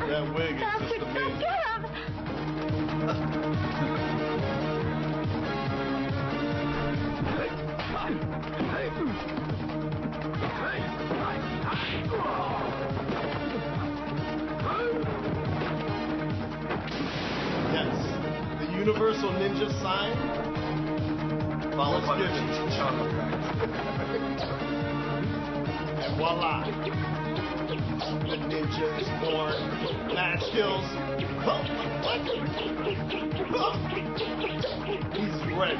That wig is just amazing. Yes, the universal ninja sign. Followed by the Let's give it. Cheech and Chong effect. And voila. The ninja is born. Mad skills. He's ready.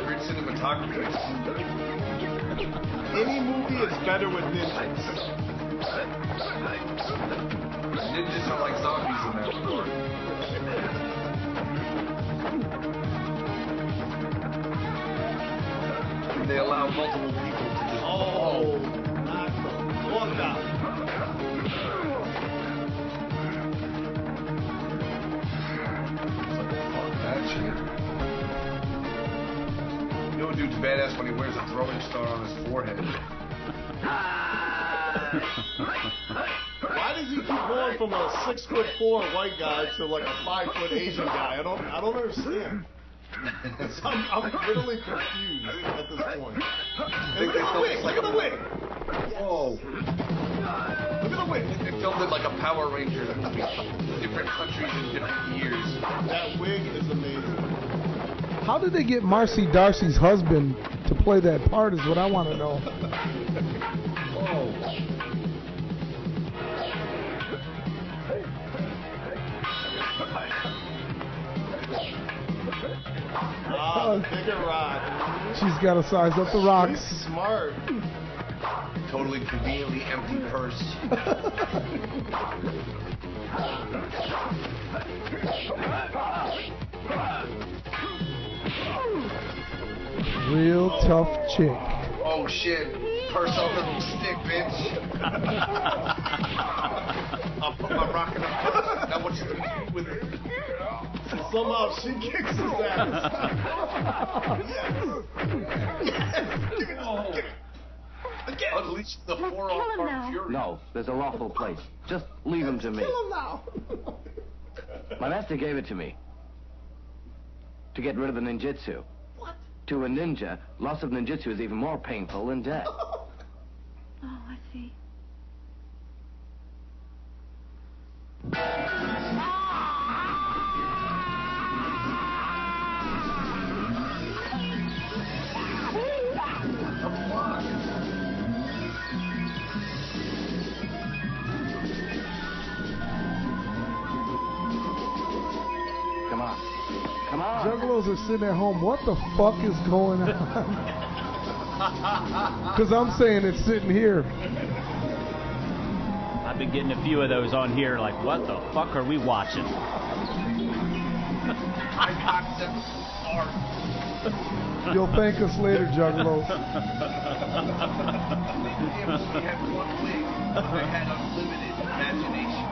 Great cinematography. Any movie is better with ninjas. Ninjas are like zombies in that regard. They allow multiple people to just... Oh, knock the fuck out. Fuck that shit. You know, a dude's badass when he wears a throwing star on his forehead. Why does he keep going from a 6'4" white guy to like a 5' Asian guy? I don't understand. I'm literally confused at this point. And look at the wig! Look at the wig! Whoa. Look at the wig! They filmed it like a Power Ranger movie. Different countries in different years. That wig is amazing. How did they get Marcy Darcy's husband to play that part is what I want to know. Whoa. Ah, bigger rock. She's got to size up the rocks. She's smart. Totally conveniently empty purse. Real tough chick. Oh shit. Purse over the stick, bitch. I'll put my rock in the purse. Now what you gonna do with it? So somehow she kicks his ass. Yes. Yes. Give it. Oh. Give it. Again. Unleash the 4-on-4 fury. No, there's a lawful place. Just leave him to me. Kill him now. My master gave it to me. To get rid of the ninjutsu. What? To a ninja, loss of ninjutsu is even more painful than death. Oh, I see. Come on. Come on. Juggalos are sitting at home. What the fuck is going on? Because I'm saying it's sitting here. I've been getting a few of those on here, like, what the fuck are we watching? My concept art. You'll thank us later, Juggalos. They had one wig. They had unlimited imagination.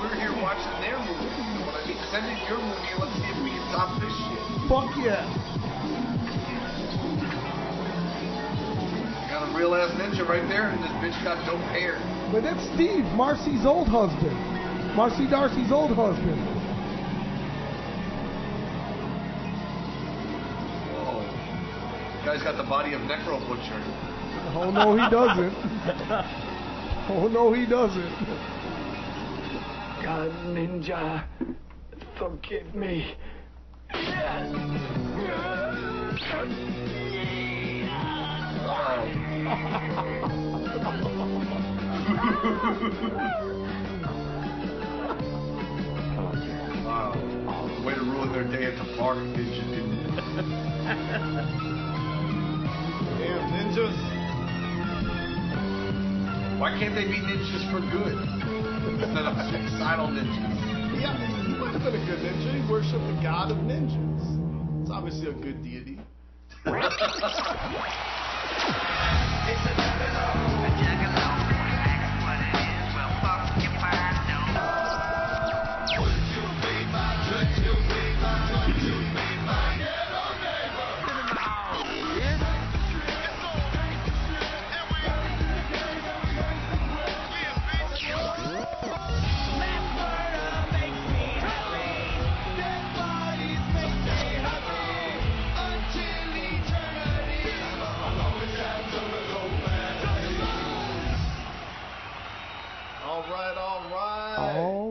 We're here watching their movie. You know what I mean? Send in your movie and let's see if we can top this shit. Fuck yeah. Got a real ass ninja right there, and this bitch got dope hair. But that's Steve, Marcy's old husband. Marcy Darcy's old husband. Whoa. Guy's got the body of Necro Butcher. Oh no, he doesn't. Oh no, he doesn't. God, ninja, forgive me. Wow. Way to ruin their day at the park, ninja dude. Damn, ninjas. Why can't they be ninjas for good? Instead of suicidal ninjas. Yeah, he would have been a good ninja. He worshipped the god of ninjas. It's obviously a good deity.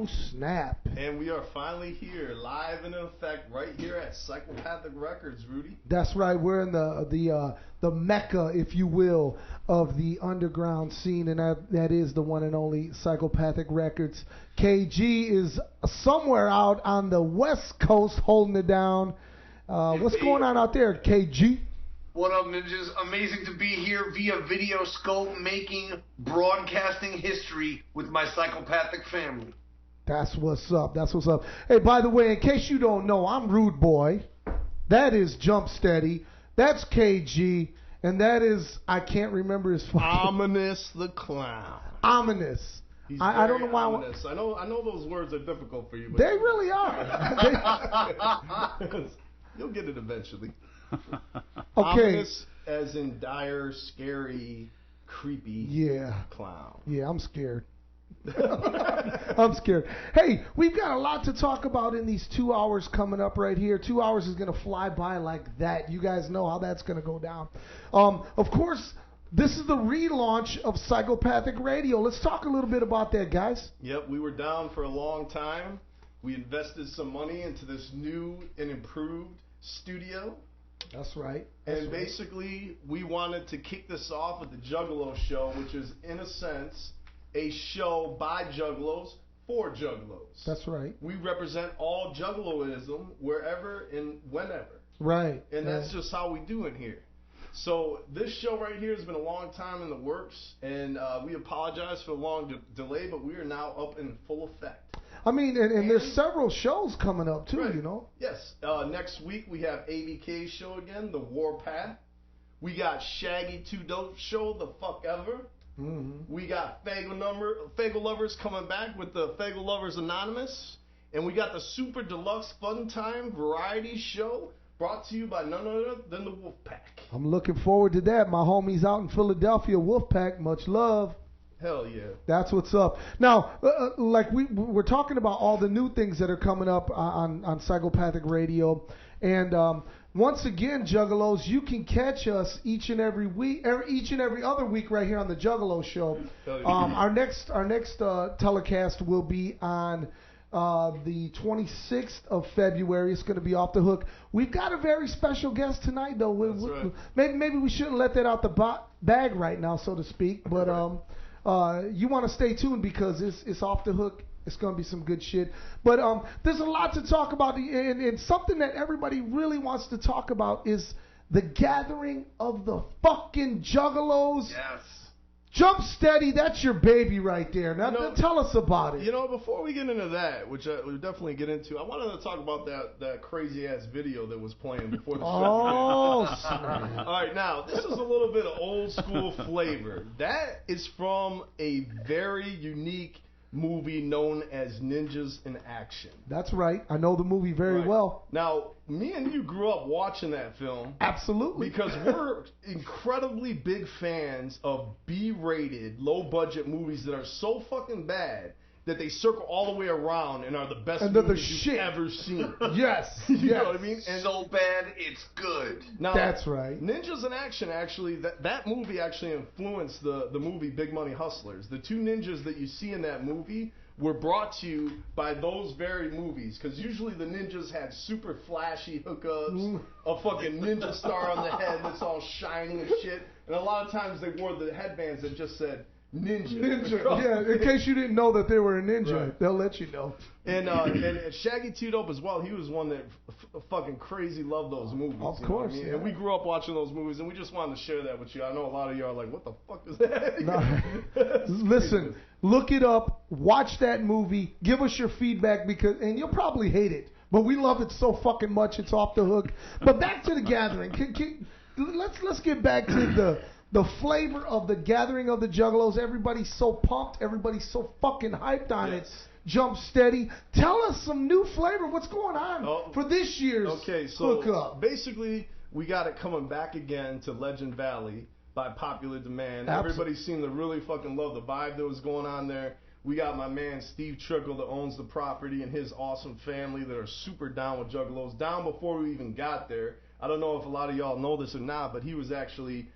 Oh, snap. And we are finally here, live and in effect, right here at Psychopathic Records, Rudy. That's right. We're in the mecca, if you will, of the underground scene, and that is the one and only Psychopathic Records. KG is somewhere out on the West Coast holding it down. What's going on out there, KG? What up, ninjas? Amazing to be here via video scope, making broadcasting history with my psychopathic family. That's what's up. That's what's up. Hey, by the way, in case you don't know, I'm Rude Boy. That is Jump Steady. That's KG. And that is, I can't remember his fucking... Ominous the Clown. Ominous. He's I don't know very why. ominous. I know those words are difficult for you. But They really are. You'll get it eventually. Okay. Ominous as in dire, scary, creepy clown. Yeah, I'm scared. I'm scared. Hey, we've got a lot to talk about in these 2 hours coming up right here. 2 hours is going to fly by like that. You guys know how that's going to go down. Of course, this is the relaunch of Psychopathic Radio. Let's talk a little bit about that, guys. Yep, we were down for a long time. We invested some money into this new and improved studio. That's right. And basically, we wanted to kick this off with the Juggalo show, which is, in a sense, a show by Juggalos for Juggalos. That's right. We represent all Juggaloism wherever and whenever. Right. And that's just how we do it here. So this show right here has been a long time in the works, and we apologize for the long delay, but we are now up in full effect. I mean, and there's several shows coming up, too, right. You know? Yes. Next week, we have ABK's show again, The Warpath. We got Shaggy 2 Dope Show, The Fuck Ever. Mm-hmm. We got Fagel Lovers coming back with the Fagel Lovers Anonymous. And we got the Super Deluxe Fun Time Variety Show brought to you by none other than the Wolfpack. I'm looking forward to that. My homies out in Philadelphia, Wolfpack, much love. Hell yeah. That's what's up. Now, like we're talking about all the new things that are coming up on Psychopathic Radio. And once again, Juggalos, you can catch us each and every other week right here on the Juggalo Show. Our next telecast will be on the 26th of February. It's going to be Off the Hook. We've got a very special guest tonight, though. Right. Maybe we shouldn't let that out the bag right now, so to speak. But you want to stay tuned because it's Off the Hook. It's going to be some good shit. But there's a lot to talk about. And something that everybody really wants to talk about is the gathering of the fucking Juggalos. Yes. Jump Steady, that's your baby right there. Now, tell us about it. You know, before we get into that, which we'll definitely get into, I wanted to talk about that crazy-ass video that was playing before the show. Oh, All right, now, this is a little bit of old-school flavor. That is from a very unique movie known as Ninjas in Action. That's right. I know the movie very well. Now, me and you grew up watching that film. Absolutely. Because we're incredibly big fans of B-rated, low-budget movies that are so fucking bad that they circle all the way around and are the best movies you've ever seen. Yes. You know what I mean? And so bad, it's good. Now, that's right. Ninjas in Action, actually, that movie actually influenced the movie Big Money Hustlers. The two ninjas that you see in that movie were brought to you by those very movies. Because usually the ninjas had super flashy hookups, a fucking ninja star on the head that's all shiny and shit. And a lot of times they wore the headbands that just said Ninja. Yeah, in case you didn't know that they were a ninja, they'll let you know. And Shaggy 2 Dope as well, he was one that fucking crazy loved those movies. Of course. Yeah. And we grew up watching those movies, and we just wanted to share that with you. I know a lot of you are like, what the fuck is that? No. Listen, look it up, watch that movie, give us your feedback, and you'll probably hate it. But we love it so fucking much, it's Off the Hook. But back to the gathering. Let's get back to the flavor of the gathering of the Juggalos. Everybody's so pumped. Everybody's so fucking hyped on it. Jump Steady. Tell us some new flavor. What's going on for this year's hookup? Basically, we got it coming back again to Legend Valley by popular demand. Everybody seemed to really fucking love the vibe that was going on there. We got my man Steve Trickle that owns the property and his awesome family that are super down with Juggalos. Down before we even got there. I don't know if a lot of y'all know this or not, but he was actually...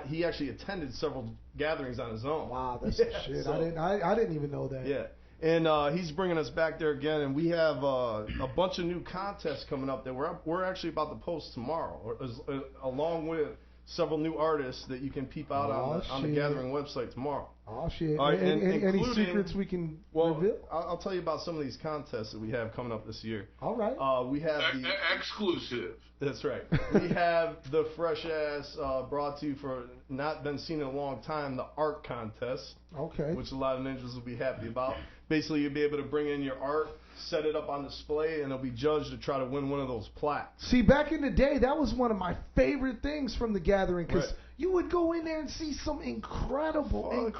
he actually attended several gatherings on his own. Wow, that's shit. So, I didn't even know that. Yeah, And he's bringing us back there again, and we have a bunch of new contests coming up that we're actually about to post tomorrow, along with several new artists that you can peep out on the Gathering website tomorrow. Oh, shit. All right, any secrets we can reveal? I'll tell you about some of these contests that we have coming up this year. All right. We have the exclusive. That's right. We have the fresh ass brought to you for not been seen in a long time, the art contest. Okay. Which a lot of ninjas will be happy about. Basically, you'll be able to bring in your art, set it up on display, and it'll be judged to try to win one of those plaques. See, back in the day, that was one of my favorite things from the Gathering, because you would go in there and see some incredible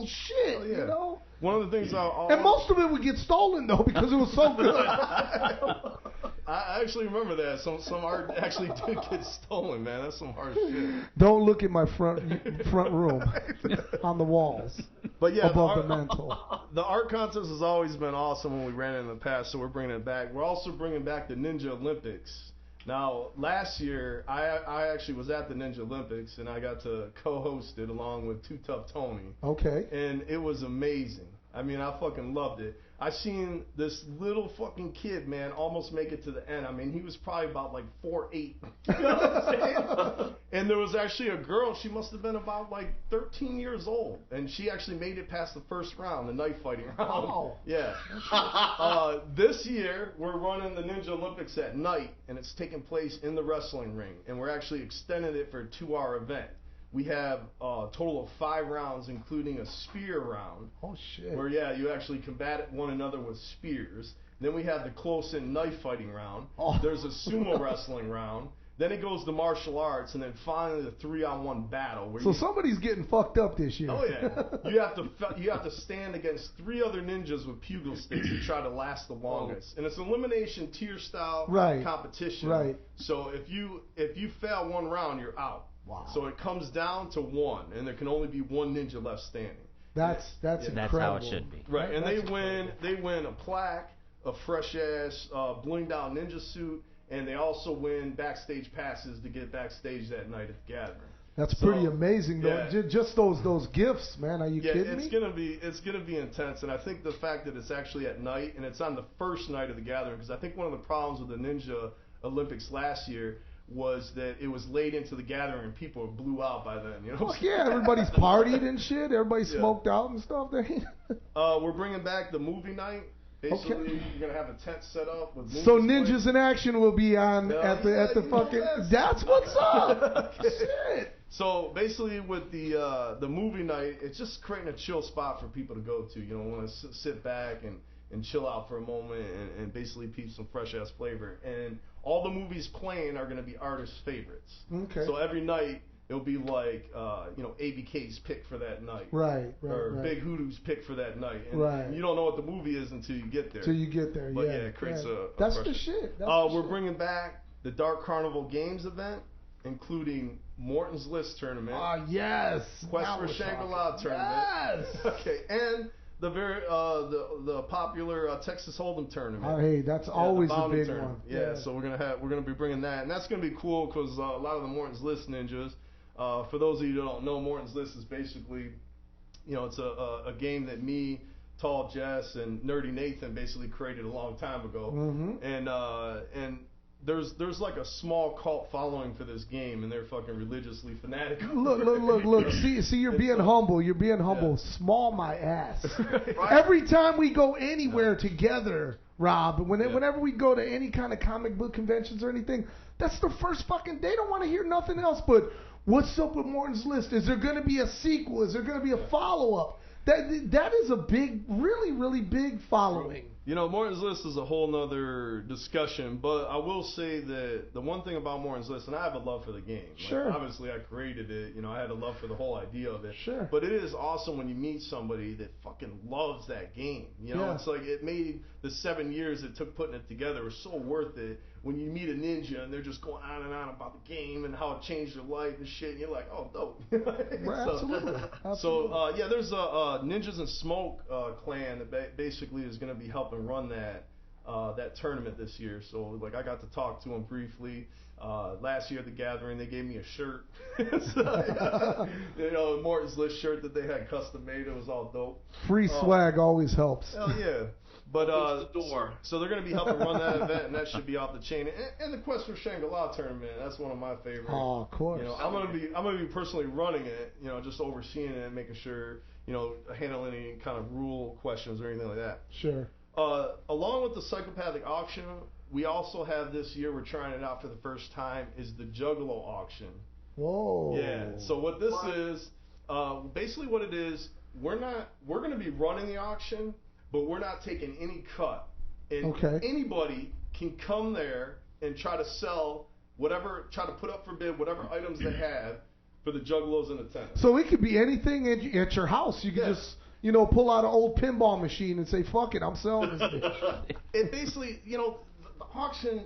shit, yeah. you know? One of the things and most of it would get stolen, though, because it was so good. I actually remember that. Some art actually did get stolen, man. That's some hard shit. Don't look at my front room on the walls. But yeah, above the mantle. The art contest has always been awesome when we ran it in the past, so we're bringing it back. We're also bringing back the Ninja Olympics. Now, last year, I actually was at the Ninja Olympics, and I got to co-host it along with Too Tough Tony. Okay. And it was amazing. I mean, I fucking loved it. I seen this little fucking kid, man, almost make it to the end. I mean, he was probably about like 4'8". You know what I'm saying? And there was actually a girl, she must have been about like 13 years old. And she actually made it past the first round, the knife fighting round. Oh. Yeah. This year, we're running the Ninja Olympics at night, and it's taking place in the wrestling ring. And we're actually extending it for a 2-hour event. We have a total of 5 rounds, including a spear round. Oh, shit. Where, you actually combat one another with spears. Then we have the close-in knife fighting round. Oh. There's a sumo wrestling round. Then it goes to martial arts, and then finally the 3-on-1 battle. Where somebody's getting fucked up this year. Oh, yeah. You have to stand against 3 other ninjas with pugil sticks to try to last the longest. And it's an elimination tier-style competition. Right. So if you fail one round, you're out. Wow. So it comes down to 1, and there can only be 1 ninja left standing. That's incredible. That's how it should be. Right, and they win a plaque, a fresh ass blinged out ninja suit, and they also win backstage passes to get backstage that night at the Gathering. That's pretty amazing, though. Yeah. Just those gifts, man. Are you kidding me? It's gonna be intense, and I think the fact that it's actually at night and it's on the first night of the Gathering, because I think one of the problems with the Ninja Olympics last year was that it was late into the Gathering and people blew out by then. You know? Fuck yeah, everybody's partied and shit. Everybody smoked out and stuff. We're bringing back the movie night. Basically, you're gonna have a tent set up with movies. So Ninjas in Action will be on at the fucking. That's what's up. Shit. So basically, with the movie night, it's just creating a chill spot for people to go to. You know, want to sit back and chill out for a moment and basically peep some fresh ass flavor. And all the movies playing are going to be artists' favorites. Okay. So every night it'll be like ABK's pick for that night. Right. Or Big Hoodoo's pick for that night. And you don't know what the movie is until you get there. But it creates a That's fresh... the shit. We're bringing back the Dark Carnival Games event, including Morton's List tournament. Yes. Quest for Shangri-La tournament. Yes. Okay, and the the popular Texas Hold'em tournament. Oh, hey, that's always a big tournament. one. Yeah, so we're gonna be bringing that, and that's gonna be cool because a lot of the Morton's List ninjas. For those of you who don't know, Morton's List is basically, it's a game that me, Tall Jess, and Nerdy Nathan basically created a long time ago, and there's like a small cult following for this game, and they're fucking religiously fanatical. Look. See, you're being humble. You're being humble. Yeah. Small my ass. Right. Every time we go anywhere together, Rob, whenever we go to any kind of comic book conventions or anything, that's the first fucking. They don't want to hear nothing else but what's up with Morton's List. Is there going to be a sequel? Is there going to be a follow up? That is a big, really, really big following. Morton's List is a whole nother discussion, but I will say that the one thing about Morton's List, and I have a love for the game. Sure. Like, obviously, I created it. I had a love for the whole idea of it. Sure. But it is awesome when you meet somebody that fucking loves that game. It's like it made the 7 years it took putting it together was so worth it. When you meet a ninja and they're just going on and on about the game and how it changed their life and shit, and you're like, oh, dope. Absolutely. So, there's a Ninjas and Smoke clan that basically is going to be helping run that. that tournament this year. So like I got to talk to him briefly. Last year at the gathering, they gave me a shirt. So, you know, Morton's List shirt that they had custom made. It was all dope. Free swag always helps. Hell yeah. But the door. so they're going to be helping run that event, and that should be off the chain. And the Quest for Shangri-La tournament, that's one of my favorites. Oh, of course. You know, I'm gonna be personally running it. You know, just overseeing it and making sure, you know, handling any kind of rule questions or anything like that. Sure. Along with the psychopathic auction, we also have this year, we're trying it out for the first time, is the Juggalo auction. Whoa. Yeah. So what this is, basically what it is, we're going to be running the auction, but we're not taking any cut. And anybody can come there and try to sell whatever, try to put up for bid whatever items they have for the Juggalos in attendance. So it could be anything at your house. You could just, you know, pull out an old pinball machine and say, fuck it, I'm selling this bitch. It basically, you know, the auction,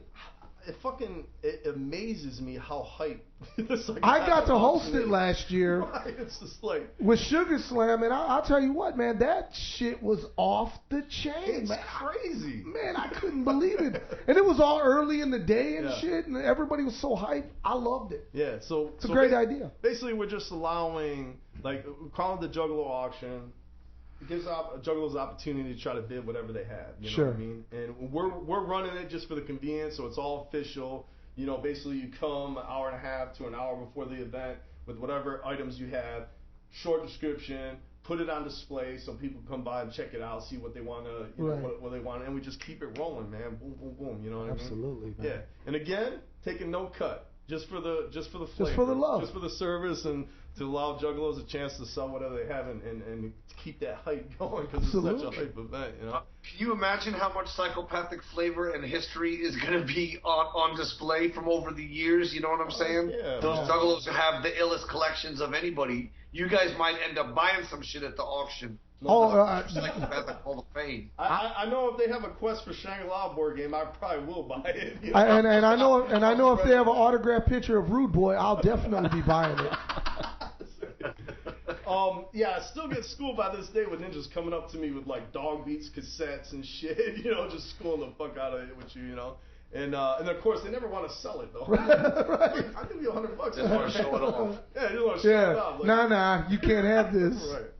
it amazes me how hype this. Like, I got to host it last year. Right, it's just like with Sugar Slam, and I'll tell you what, man, that shit was off the chain. It's man. crazy. Man, I couldn't believe it. And it was all early in the day and shit, and everybody was so hyped. I loved it. Yeah, so it's a great idea. Basically, we're just allowing, like, we call it the Juggalo auction. It gives Juggalos the opportunity to try to bid whatever they have. You know what I mean? And we're running it just for the convenience, so it's all official. You know, basically you come an hour and a half to an hour before the event with whatever items you have, short description, put it on display so people come by and check it out, see what they want to, you know, what they want, and we just keep it rolling, man. Boom, boom, boom. You know what I mean? Absolutely. Man. Yeah. And again, taking no cut. Just for the flavor. Just for the love. Just for the service and to allow Juggalos a chance to sell whatever they have and keep that hype going because it's such a hype event, you know. Can you imagine how much psychopathic flavor and history is going to be on display from over the years? You know what I'm saying? Yeah. Those Juggalos have the illest collections of anybody. You guys might end up buying some shit at the auction. Psychopathic Hall of Fame. I know if they have a Quest for Shangri-La board game, I probably will buy it. You know? And I know if they have an autographed picture of Rude Boy, I'll definitely be buying it. Yeah, I still get schooled by this day with ninjas coming up to me with like Dog Beats cassettes and shit, you know, just schooling the fuck out of it with you know. And of course they never want to sell it though. Right. I'll give you $100. Just want to show it off. Yeah, you want to show it off. Like, nah, you can't have this. Right.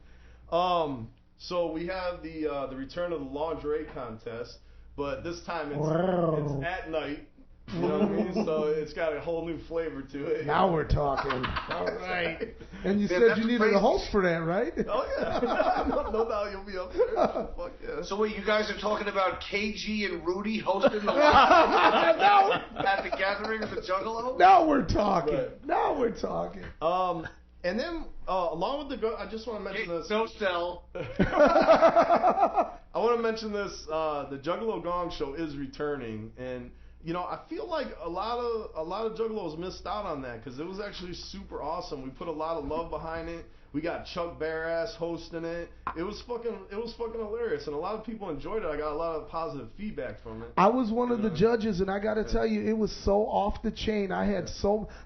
So we have the return of the lingerie contest, but this time it's at night. You know what I mean? So it's got a whole new flavor to it. Now we're talking. All right. And you said you needed a host for that, right? Oh yeah. no doubt you'll be up there. Fuck yeah. So what, you guys are talking about KG and Rudy hosting the at the gathering of the Juggalo? Now we're talking. Right. Now we're talking. And then along with I just want to mention this. No sell. I want to mention this. The Juggalo Gong Show is returning, and you know I feel like a lot of Juggalos missed out on that because it was actually super awesome. We put a lot of love behind it. We got Chuck Barrass hosting it. It was fucking hilarious, and a lot of people enjoyed it. I got a lot of positive feedback from it. I was one of the judges, and I got to tell you, it was so off the chain. That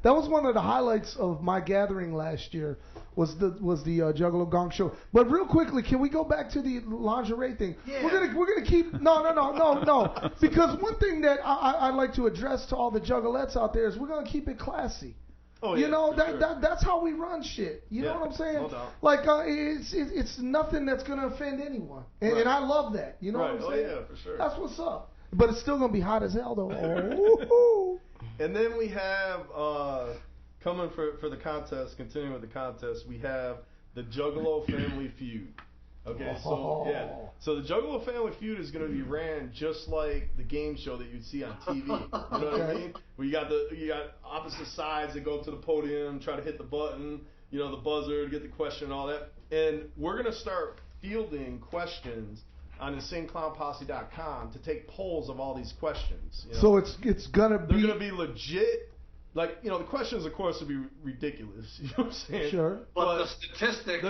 was one of the highlights of my gathering last year. Was the Juggalo Gong Show. But real quickly, can we go back to the lingerie thing? Yeah. We're gonna keep no. Because one thing that I'd like to address to all the juggalettes out there is we're gonna keep it classy. Oh, you yeah, know sure. that's how we run shit. You know what I'm saying? No doubt. Like it's nothing that's gonna offend anyone, and I love that. You know what I'm saying? Oh yeah, for sure. That's what's up. But it's still gonna be hot as hell though. Oh. And then we have coming for the contest, continuing with the contest, we have the Juggalo Family Feud. Okay, so the Juggalo Family Feud is going to be ran just like the game show that you'd see on TV. You know what I mean? Where you got opposite sides that go to the podium, try to hit the button, you know, the buzzer to get the question and all that. And we're going to start fielding questions on InsaneClownPosse.com to take polls of all these questions. You know? So it's gonna be. They're gonna be legit. Like, you know, the questions, of course, will be ridiculous. You know what I'm saying? Sure. But the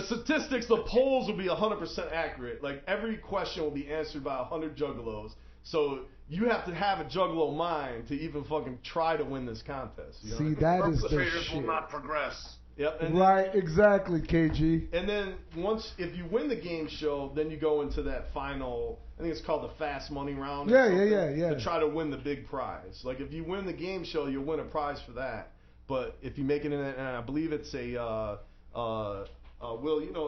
statistics, the polls will be 100% accurate. Like, every question will be answered by 100 Juggalos. So you have to have a Juggalo mind to even fucking try to win this contest. You know? See, that is the perpetrators shit. will not progress. Yep. Right, exactly, KG. And then if you win the game show, then you go into that final I think it's called the Fast Money Round. Yeah, To try to win the big prize. Like if you win the game show, you'll win a prize for that. But if you make it in, and I believe it's a Will,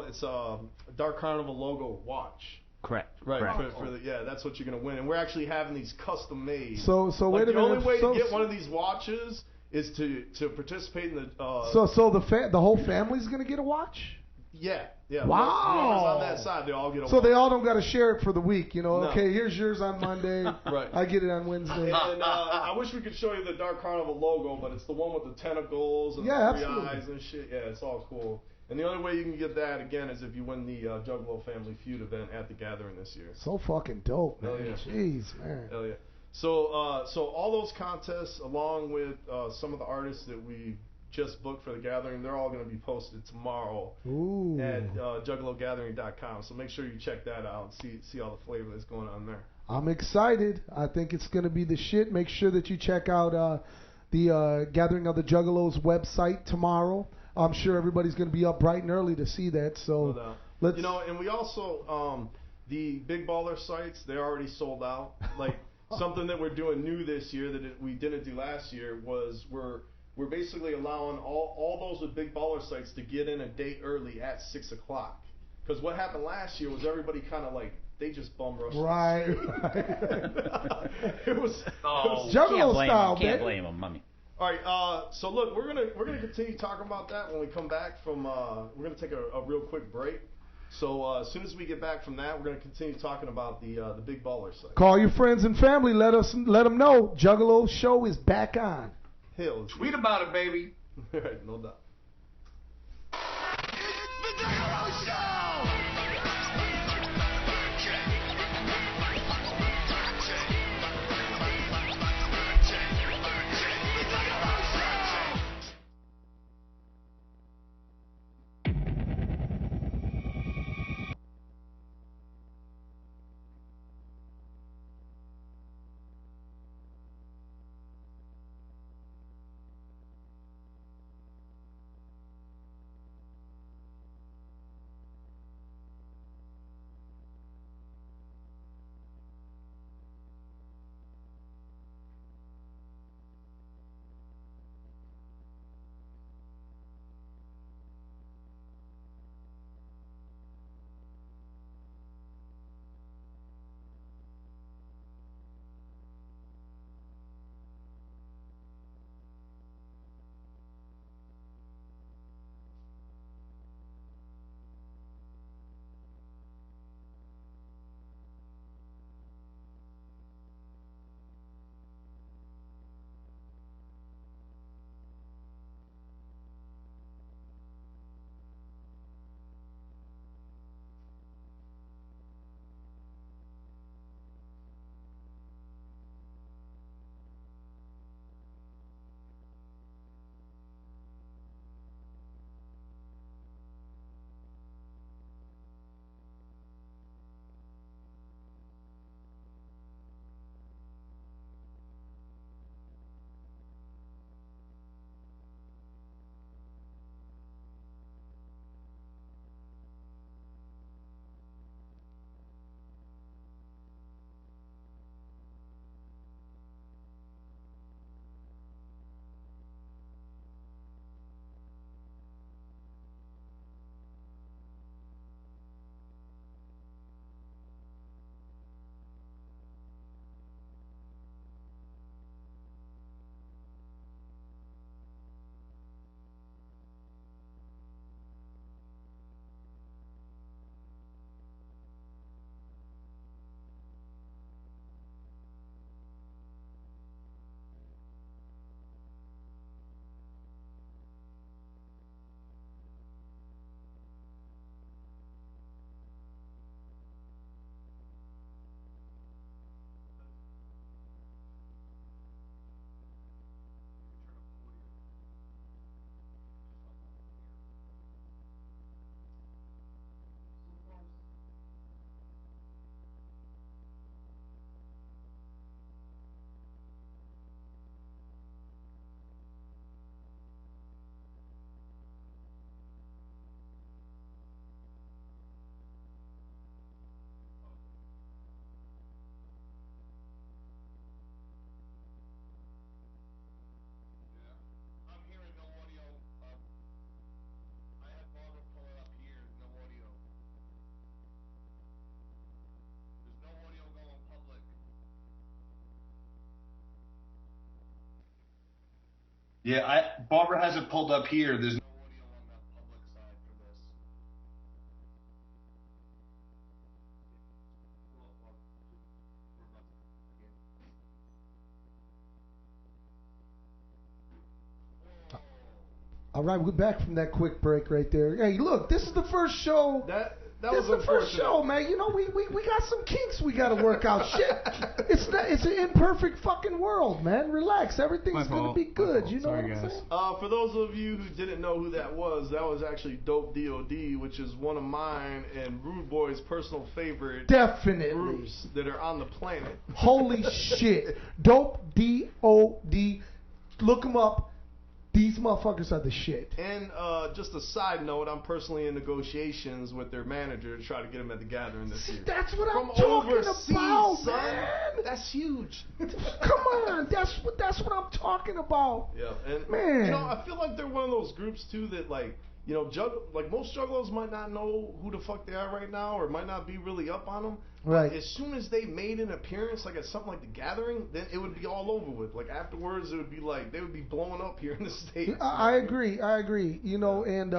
it's a Dark Carnival logo watch. Correct. Right. Correct. That's what you're gonna win, and we're actually having these custom made. So wait a minute. The only way to get one of these watches is to participate in the. So the whole family's gonna get a watch? Yeah. Wow. Whoever's on that side, they all get a So watch. they all don't got to share it for the week, No. Okay, here's yours on Monday. Right. I get it on Wednesday. And I wish we could show you the Dark Carnival logo, but it's the one with the tentacles and the three absolutely. eyes and shit. Yeah, it's all cool. And the only way you can get that, again, is if you win the Juggalo Family Feud event at the Gathering this year. So fucking dope, man. Hell yeah. Jeez, man. Hell yeah. So all those contests, along with some of the artists that we just booked for the Gathering, they're all going to be posted tomorrow at juggalogathering.com. So make sure you check that out and see all the flavor that's going on there. I'm excited. I think it's going to be the shit. Make sure that you check out the Gathering of the Juggalos website tomorrow. I'm sure everybody's going to be up bright and early to see that. So let's. And we also the Big Baller sites, they're already sold out. Like something that we're doing new this year that we didn't do last year was we're basically allowing all those with Big Baller sites to get in a day early at 6 o'clock. Because what happened last year was everybody kind of like they just bum rushed. Right. It was Juggalo style, man. Can't blame them, mommy. All right, so look, we're gonna continue talking about that when we come back from. We're gonna take a real quick break. So as soon as we get back from that, we're gonna continue talking about the Big Baller site. Call your friends and family. Let them know Juggalo show is back on. Hell, Tweet about it, baby. All right, no doubt. It's the Juggalo Show! Yeah, Barbara has it pulled up here. There's no audio on the public side for this. All right, we're back from that quick break right there. Hey, look, this is the first show. That This was is the first show, man. You know, we got some kinks we got to work out. Shit, it's an imperfect fucking world, man. Relax, everything's gonna be good. You know what I'm saying? For those of you who didn't know who that was actually Dope DOD, which is one of mine and Rude Boy's personal favorite Definitely groups that are on the planet. Holy shit, Dope DOD. Look them up. These motherfuckers are the shit. And just a side note, I'm personally in negotiations with their manager to try to get him at the gathering this year. That's what From I'm talking overseas, about, son. man. That's huge. Come on, that's what I'm talking about. Yeah, and man, you know, I feel like they're one of those groups too that like, you know, like most juggalos might not know who the fuck they are right now, or might not be really up on them. Right. As soon as they made an appearance, like at something like the Gathering, then it would be all over with. Like afterwards, it would be like they would be blowing up here in the States. I agree. You know, and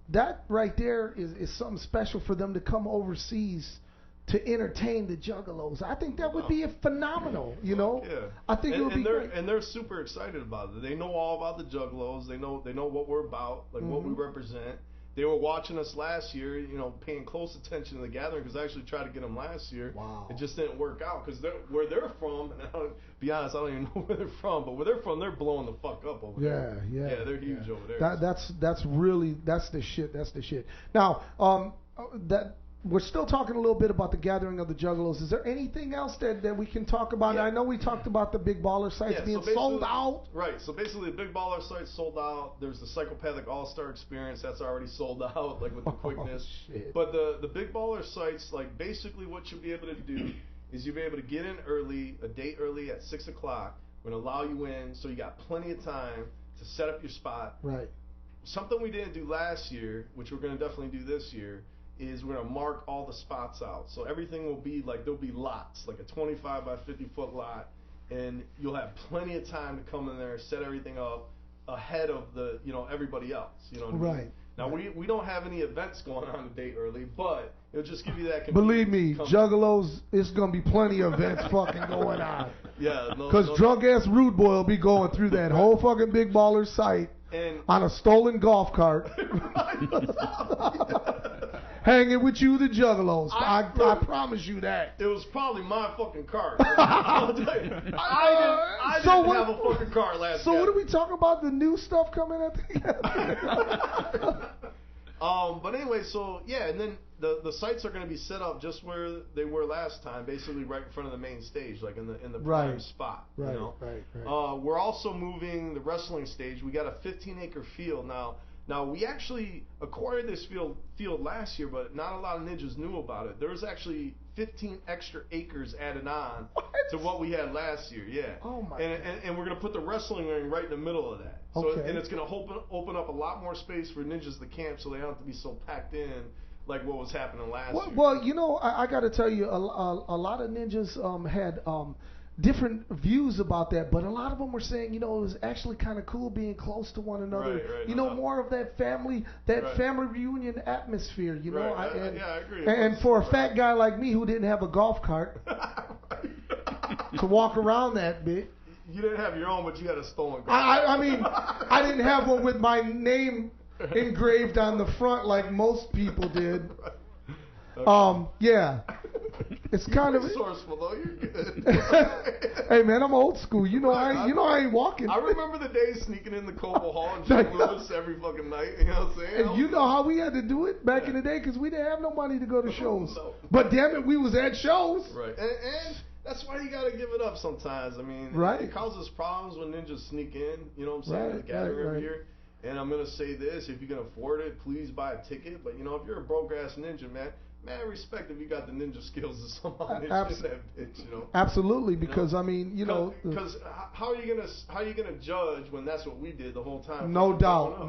that right there is something special for them to come overseas to entertain the Juggalos. I think that would be phenomenal. You know, yeah. I think it would be great. And they're super excited about it. They know all about the Juggalos. They know what we're about, like what we represent. They were watching us last year, you know, paying close attention to the Gathering, because I actually tried to get them last year. Wow. It just didn't work out because where they're from, and I'll be honest, I don't even know where they're from, but where they're from, they're blowing the fuck up over there. Yeah, they're huge over there. That's really the shit. That's the shit. Now, that we're still talking a little bit about the Gathering of the Juggalos. Is there anything else that we can talk about? Yeah. I know we talked about the Big Baller sites being sold out. Right. So basically, the Big Baller site's sold out. There's the Psychopathic All-Star Experience that's already sold out, like with the quickness. Shit. But the Big Baller sites, like basically what you'll be able to do is you'll be able to get in early, a day early at 6 o'clock. We're gonna allow you in, so you got plenty of time to set up your spot. Right. Something we didn't do last year, which we're gonna definitely do this year, is we're going to mark all the spots out. So everything will be like, there'll be lots, like a 25 by 50 foot lot, and you'll have plenty of time to come in there, set everything up ahead of the, you know, everybody else. You know what I mean? Right. Now, we don't have any events going on a day early, but it'll just give you that Believe me, convenience. Juggalos, it's going to be plenty of events fucking going on. Yeah. Because drunk-ass Rude Boy will be going through that whole fucking Big Baller site on a stolen golf cart. Hanging with you, the Juggalos. I promise you that. It was probably my fucking car. I'll tell you. I didn't have a fucking car last So year. what are we talking about? The new stuff coming at the But anyway, so yeah, and then the sites are going to be set up just where they were last time, basically right in front of the main stage, like in the prime spot. Right, you know? right. We're also moving the wrestling stage. We got a 15-acre field now. Now, we actually acquired this field last year, but not a lot of ninjas knew about it. There was actually 15 extra acres added on to what we had last year, yeah. Oh, my God. And we're going to put the wrestling ring right in the middle of that. So, and it's going to open up a lot more space for ninjas to camp, so they don't have to be so packed in like what was happening last year. Well, you know, I got to tell you, a lot of ninjas had different views about that, but a lot of them were saying, you know, it was actually kind of cool being close to one another. Right, you know, more of that family reunion atmosphere. You know, I agree. And for a fat guy like me who didn't have a golf cart to walk around that bit. You didn't have your own, but you had a stolen golf cart. I mean, I didn't have one with my name engraved on the front like most people did. Yeah. It's kind of resourceful though. You're good. Hey man, I'm old school. You know, I ain't walking. I remember the days sneaking in the Cobo Hall and St. Louis every fucking night. You know what I'm saying? And you know how we had to do it back in the day because we didn't have no money to go to shows. But damn it, we was at shows. Right. And that's why you got to give it up sometimes. I mean, it causes problems when ninjas sneak in. You know what I'm saying? At the gathering every year. And I'm gonna say this: if you can afford it, please buy a ticket. But you know, if you're a broke ass ninja, man, respect if you got the ninja skills to somehow ninja that bitch, you know. Absolutely, because I mean, you know, because how are you gonna judge when that's what we did the whole time? No doubt.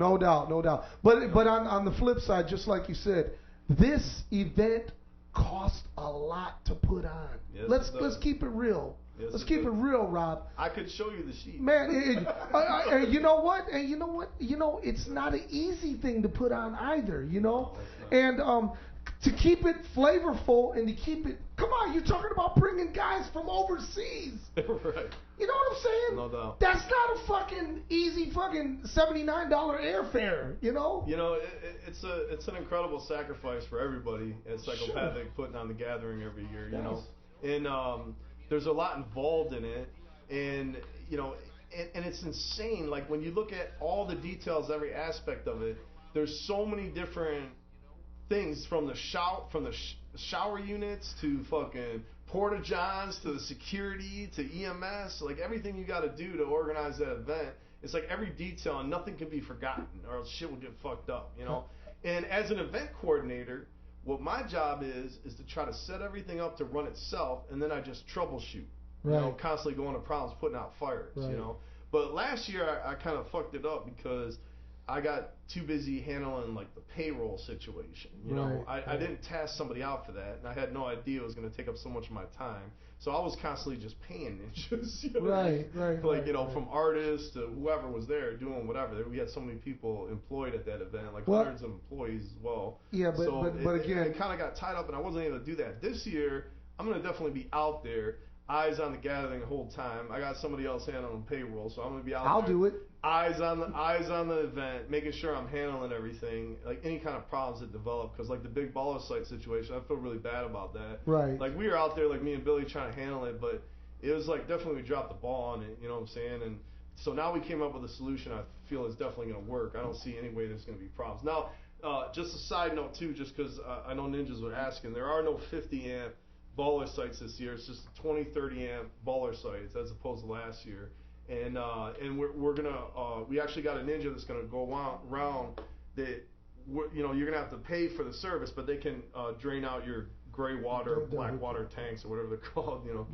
But on the flip side, just like you said, this event cost a lot to put on. Yes, let's keep it real. Yes, Let's it keep does. it real, Rob. I could show you the sheet. Man, you know what? And you know what? You know, it's not an easy thing to put on either, you know? And to keep it flavorful and to keep it, come on, you're talking about bringing guys from overseas. Right. You know what I'm saying? No doubt. That's not a fucking easy fucking $79 airfare, you know? You know, it's an incredible sacrifice for everybody at Psychopathic putting on the gathering every year, you know? And there's a lot involved in it, and you know, and it's insane. Like when you look at all the details, every aspect of it, there's so many different things from the shower units to fucking porta johns to the security to EMS, like everything you got to do to organize that event. It's like every detail, and nothing can be forgotten, or else shit will get fucked up, you know. And as an event coordinator, what my job is to try to set everything up to run itself, and then I just troubleshoot. Right. You know, constantly going to problems, putting out fires. Right. You know. But last year I kind of fucked it up because I got too busy handling like the payroll situation. You know, I didn't task somebody out for that, and I had no idea it was going to take up so much of my time. So I was constantly just paying ninjas. You know? Like, you know, from artists to whoever was there doing whatever. We had so many people employed at that event, like hundreds of employees as well. Yeah, but again, it kind of got tied up, and I wasn't able to do that. This year, I'm going to definitely be out there, eyes on the gathering the whole time. I got somebody else handling payroll, so I'm going to be out there. I'll do it. Eyes on the event, making sure I'm handling everything, like any kind of problems that develop. Because like the big baller site situation, I feel really bad about that. Right. Like we were out there, like me and Billy, trying to handle it, but it was like definitely we dropped the ball on it. You know what I'm saying? And so now we came up with a solution. I feel is definitely going to work. I don't see any way there's going to be problems. Now, just a side note too, just because I know ninjas were asking, there are no 50 amp baller sites this year. It's just 20, 30 amp baller sites as opposed to last year. And we're gonna we actually got a ninja that's gonna go around that you know you're gonna have to pay for the service, but they can drain out your gray water, black water tanks or whatever they're called. You know.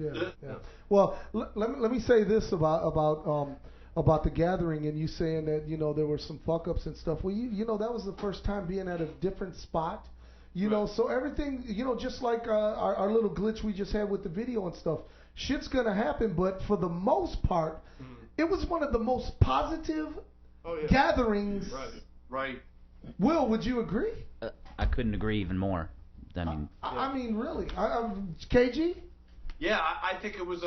Yeah. Well, let me say this about the gathering and you saying that you know there were some fuck ups and stuff. Well, you know that was the first time being at a different spot. You know, so everything, you know, just like our little glitch we just had with the video and stuff, shit's gonna happen. But for the most part, it was one of the most positive gatherings. Right. Will, would you agree? I couldn't agree even more. I mean, really, KG? Yeah, I think it was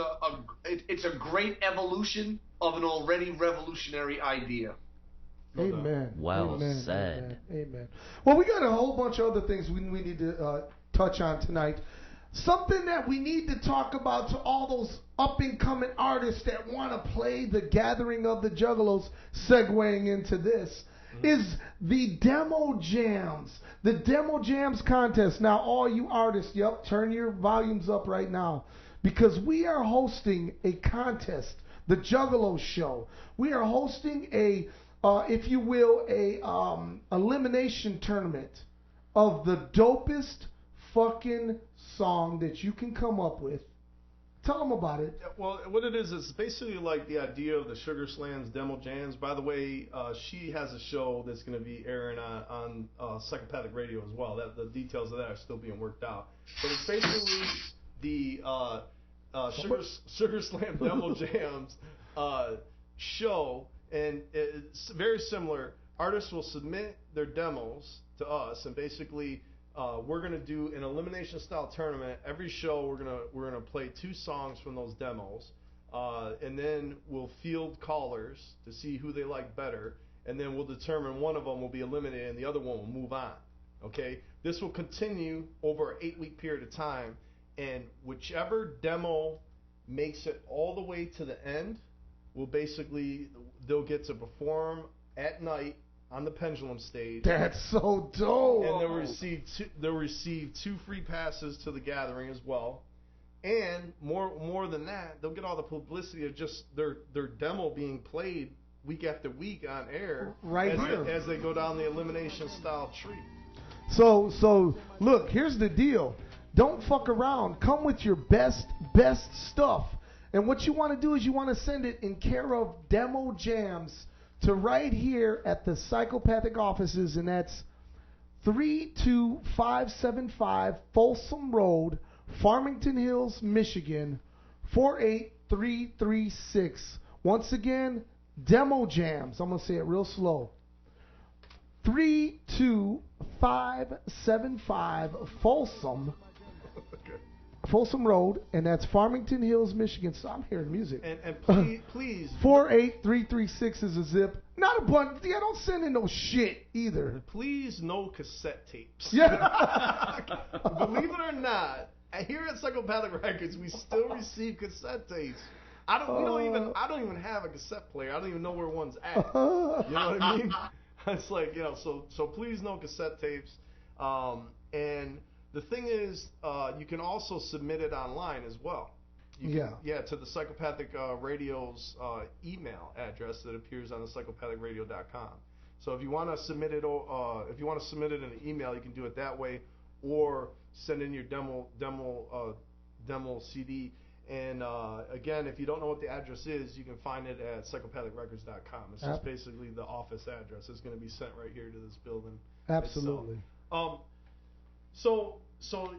it's a great evolution of an already revolutionary idea. Amen. Well said. Amen. Well, we got a whole bunch of other things we need to touch on tonight. Something that we need to talk about to all those up-and-coming artists that want to play the gathering of the Juggalos, segueing into this, is the Demo Jams. The Demo Jams contest. Now, all you artists, turn your volumes up right now, because we are hosting a contest, the Juggalo Show. We are hosting a if you will, a elimination tournament of the dopest fucking song that you can come up with. Tell them about it. Yeah, well, what it is basically like the idea of the Sugar Slams Demo Jams. By the way, she has a show that's going to be airing on Psychopathic Radio as well. The details of that are still being worked out. But it's basically the Sugar Slam Demo Jams show. And it's very similar. Artists will submit their demos to us, and basically we're gonna do an elimination style tournament. Every show we're gonna play 2 songs from those demos, and then we'll field callers to see who they like better, and then we'll determine one of them will be eliminated and the other one will move on. Okay, this will continue over an 8-week period of time, and whichever demo makes it all the way to the end will basically, they'll get to perform at night on the Pendulum stage. That's so dope. And they'll receive 2 free passes to the gathering as well. And more than that, they'll get all the publicity of just their demo being played week after week on air as they go down the elimination style tree. So look, here's the deal. Don't fuck around. Come with your best stuff. And what you want to do is you want to send it in care of Demo Jams to right here at the Psychopathic offices, and that's 32575 Folsom Road, Farmington Hills, Michigan, 48336. Once again, Demo Jams. I'm going to say it real slow. 32575 Folsom Road, and that's Farmington Hills, Michigan. So I'm hearing music. And please 48336 is a zip. Not a bunch. Yeah, don't send in no shit either. Please, no cassette tapes. Yeah. Believe it or not, here at Psychopathic Records, we still receive cassette tapes. I don't even have a cassette player. I don't even know where one's at. You know what I mean? It's like, so please, no cassette tapes. And the thing is, you can also submit it online as well. To the Psychopathic Radio's email address that appears on the psychopathicradio.com. So if you want to submit it, in an email, you can do it that way, or send in your demo CD. And again, if you don't know what the address is, you can find it at psychopathicrecords.com. It's just basically the office address. It's going to be sent right here to this building. Absolutely. So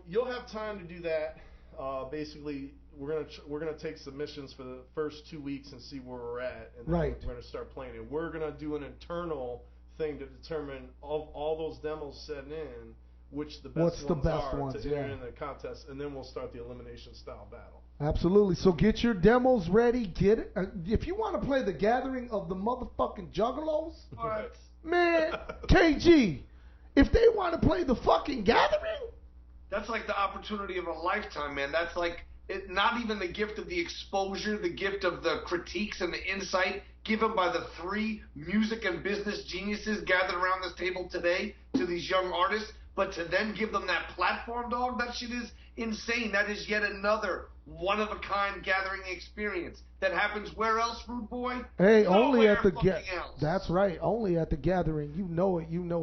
you'll have time to do that. Basically, we're gonna take submissions for the first 2 weeks and see where we're at, and then we're gonna start playing it. We're gonna do an internal thing to determine of all those demos sent in, which the best ones are to enter in the contest, and then we'll start the elimination style battle. Absolutely. So get your demos ready. Get it. If you want to play the Gathering of the motherfucking Juggalos, man, KG. If they want to play the fucking Gathering, that's like the opportunity of a lifetime, man. That's like not even the gift of the exposure, the gift of the critiques and the insight given by the three music and business geniuses gathered around this table today to these young artists, but to then give them that platform, dog, that shit is insane. That is yet another one-of-a-kind gathering experience that happens where else, Rude Boy? Hey, only at the That's right, only at the Gathering. You know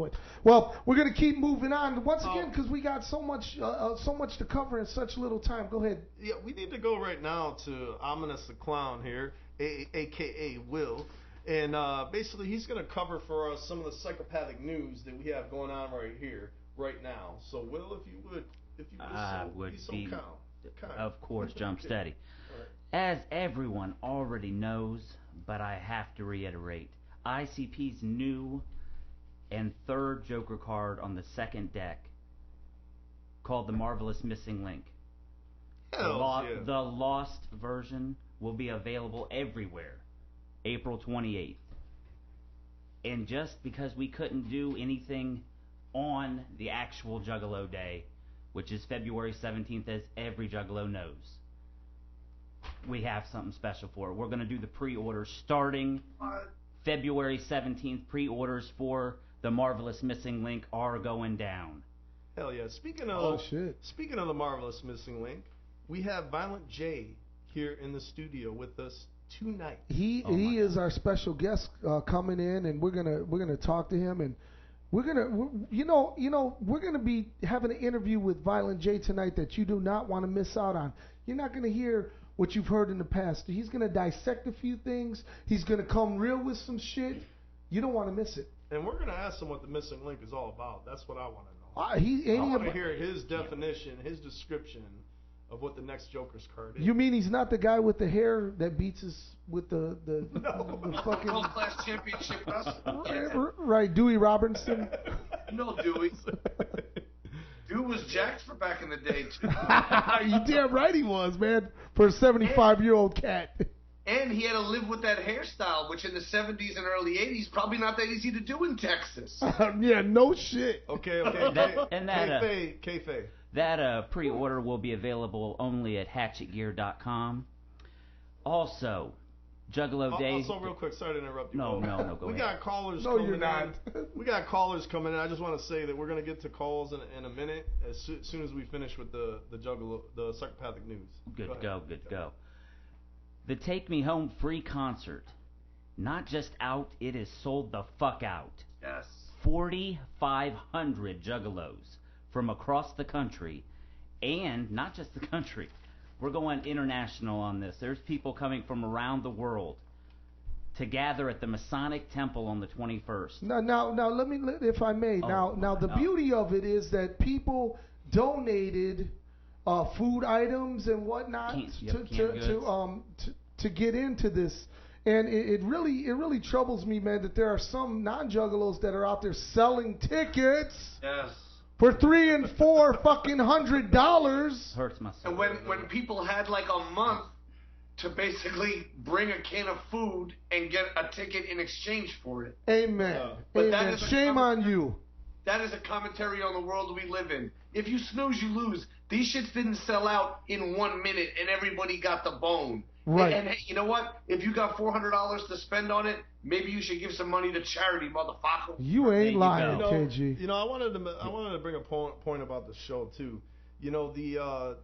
it. Well, we're gonna keep moving on once again because we got so much to cover in such little time. Go ahead. Yeah, we need to go right now to Ominous the Clown here, aka Will, and basically he's gonna cover for us some of the psychopathic news that we have going on right now. So, Will, if you would be so kind. Of course, jump steady. As everyone already knows, but I have to reiterate, ICP's new and third Joker card on the second deck, called the Marvelous Missing Link. The Lost version will be available everywhere, April 28th. And just because we couldn't do anything on the actual Juggalo day, which is February 17th, as every Juggalo knows, we have something special for it. We're going to do the pre-orders starting February 17th. Pre-orders for the Marvelous Missing Link are going down. Hell yeah. Speaking of the Marvelous Missing Link, we have Violent J here in the studio with us tonight. He is our special guest coming in, and we're gonna talk to him, and we're gonna be having an interview with Violent J tonight that you do not want to miss out on. You're not gonna hear what you've heard in the past. He's gonna dissect a few things. He's gonna come real with some shit. You don't want to miss it. And we're gonna ask him what the missing link is all about. That's what I want to know. I want to hear his definition, his description of what the next Joker's card is. You mean he's not the guy with the hair that beats us with the fucking world-class championship wrestler? Right, Dewey Robinson. No, Dewey. Dewey was jacked for back in the day too. You damn right he was, man. For a 75-year-old cat. And he had to live with that hairstyle, which in the 70s and early 80s probably not that easy to do in Texas. Yeah, no shit. Okay. Kayfabe. That pre-order will be available only at hatchetgear.com. Also, Juggalo Day. Also, real quick, sorry to interrupt you. No, go ahead. We got callers coming in. You're not. We got callers coming in. I just want to say that we're going to get to calls in a minute as soon as we finish with the Juggalo, the psychopathic news. Good to go. The Take Me Home free concert. Not just out, it is sold the fuck out. Yes. 4,500 Juggalos from across the country, and not just the country. We're going international on this. There's people coming from around the world to gather at the Masonic Temple on the 21st. Now, let me, if I may. Now, the beauty of it is that people donated food items and whatnot to get into this. And it really troubles me, man, that there are some non-juggalos that are out there selling tickets for $300 and $400 fucking $100. Hurts my soul. And when people had like a month to basically bring a can of food and get a ticket in exchange for it. Amen. But Amen. Shame on you. That is a commentary on the world we live in. If you snooze, you lose. These shits didn't sell out in 1 minute and everybody got the bone. Right. And hey, you know what? If you got $400 to spend on it, maybe you should give some money to charity, motherfucker. You ain't lying, KG. You know, I wanted to bring a point about the show too. You know, the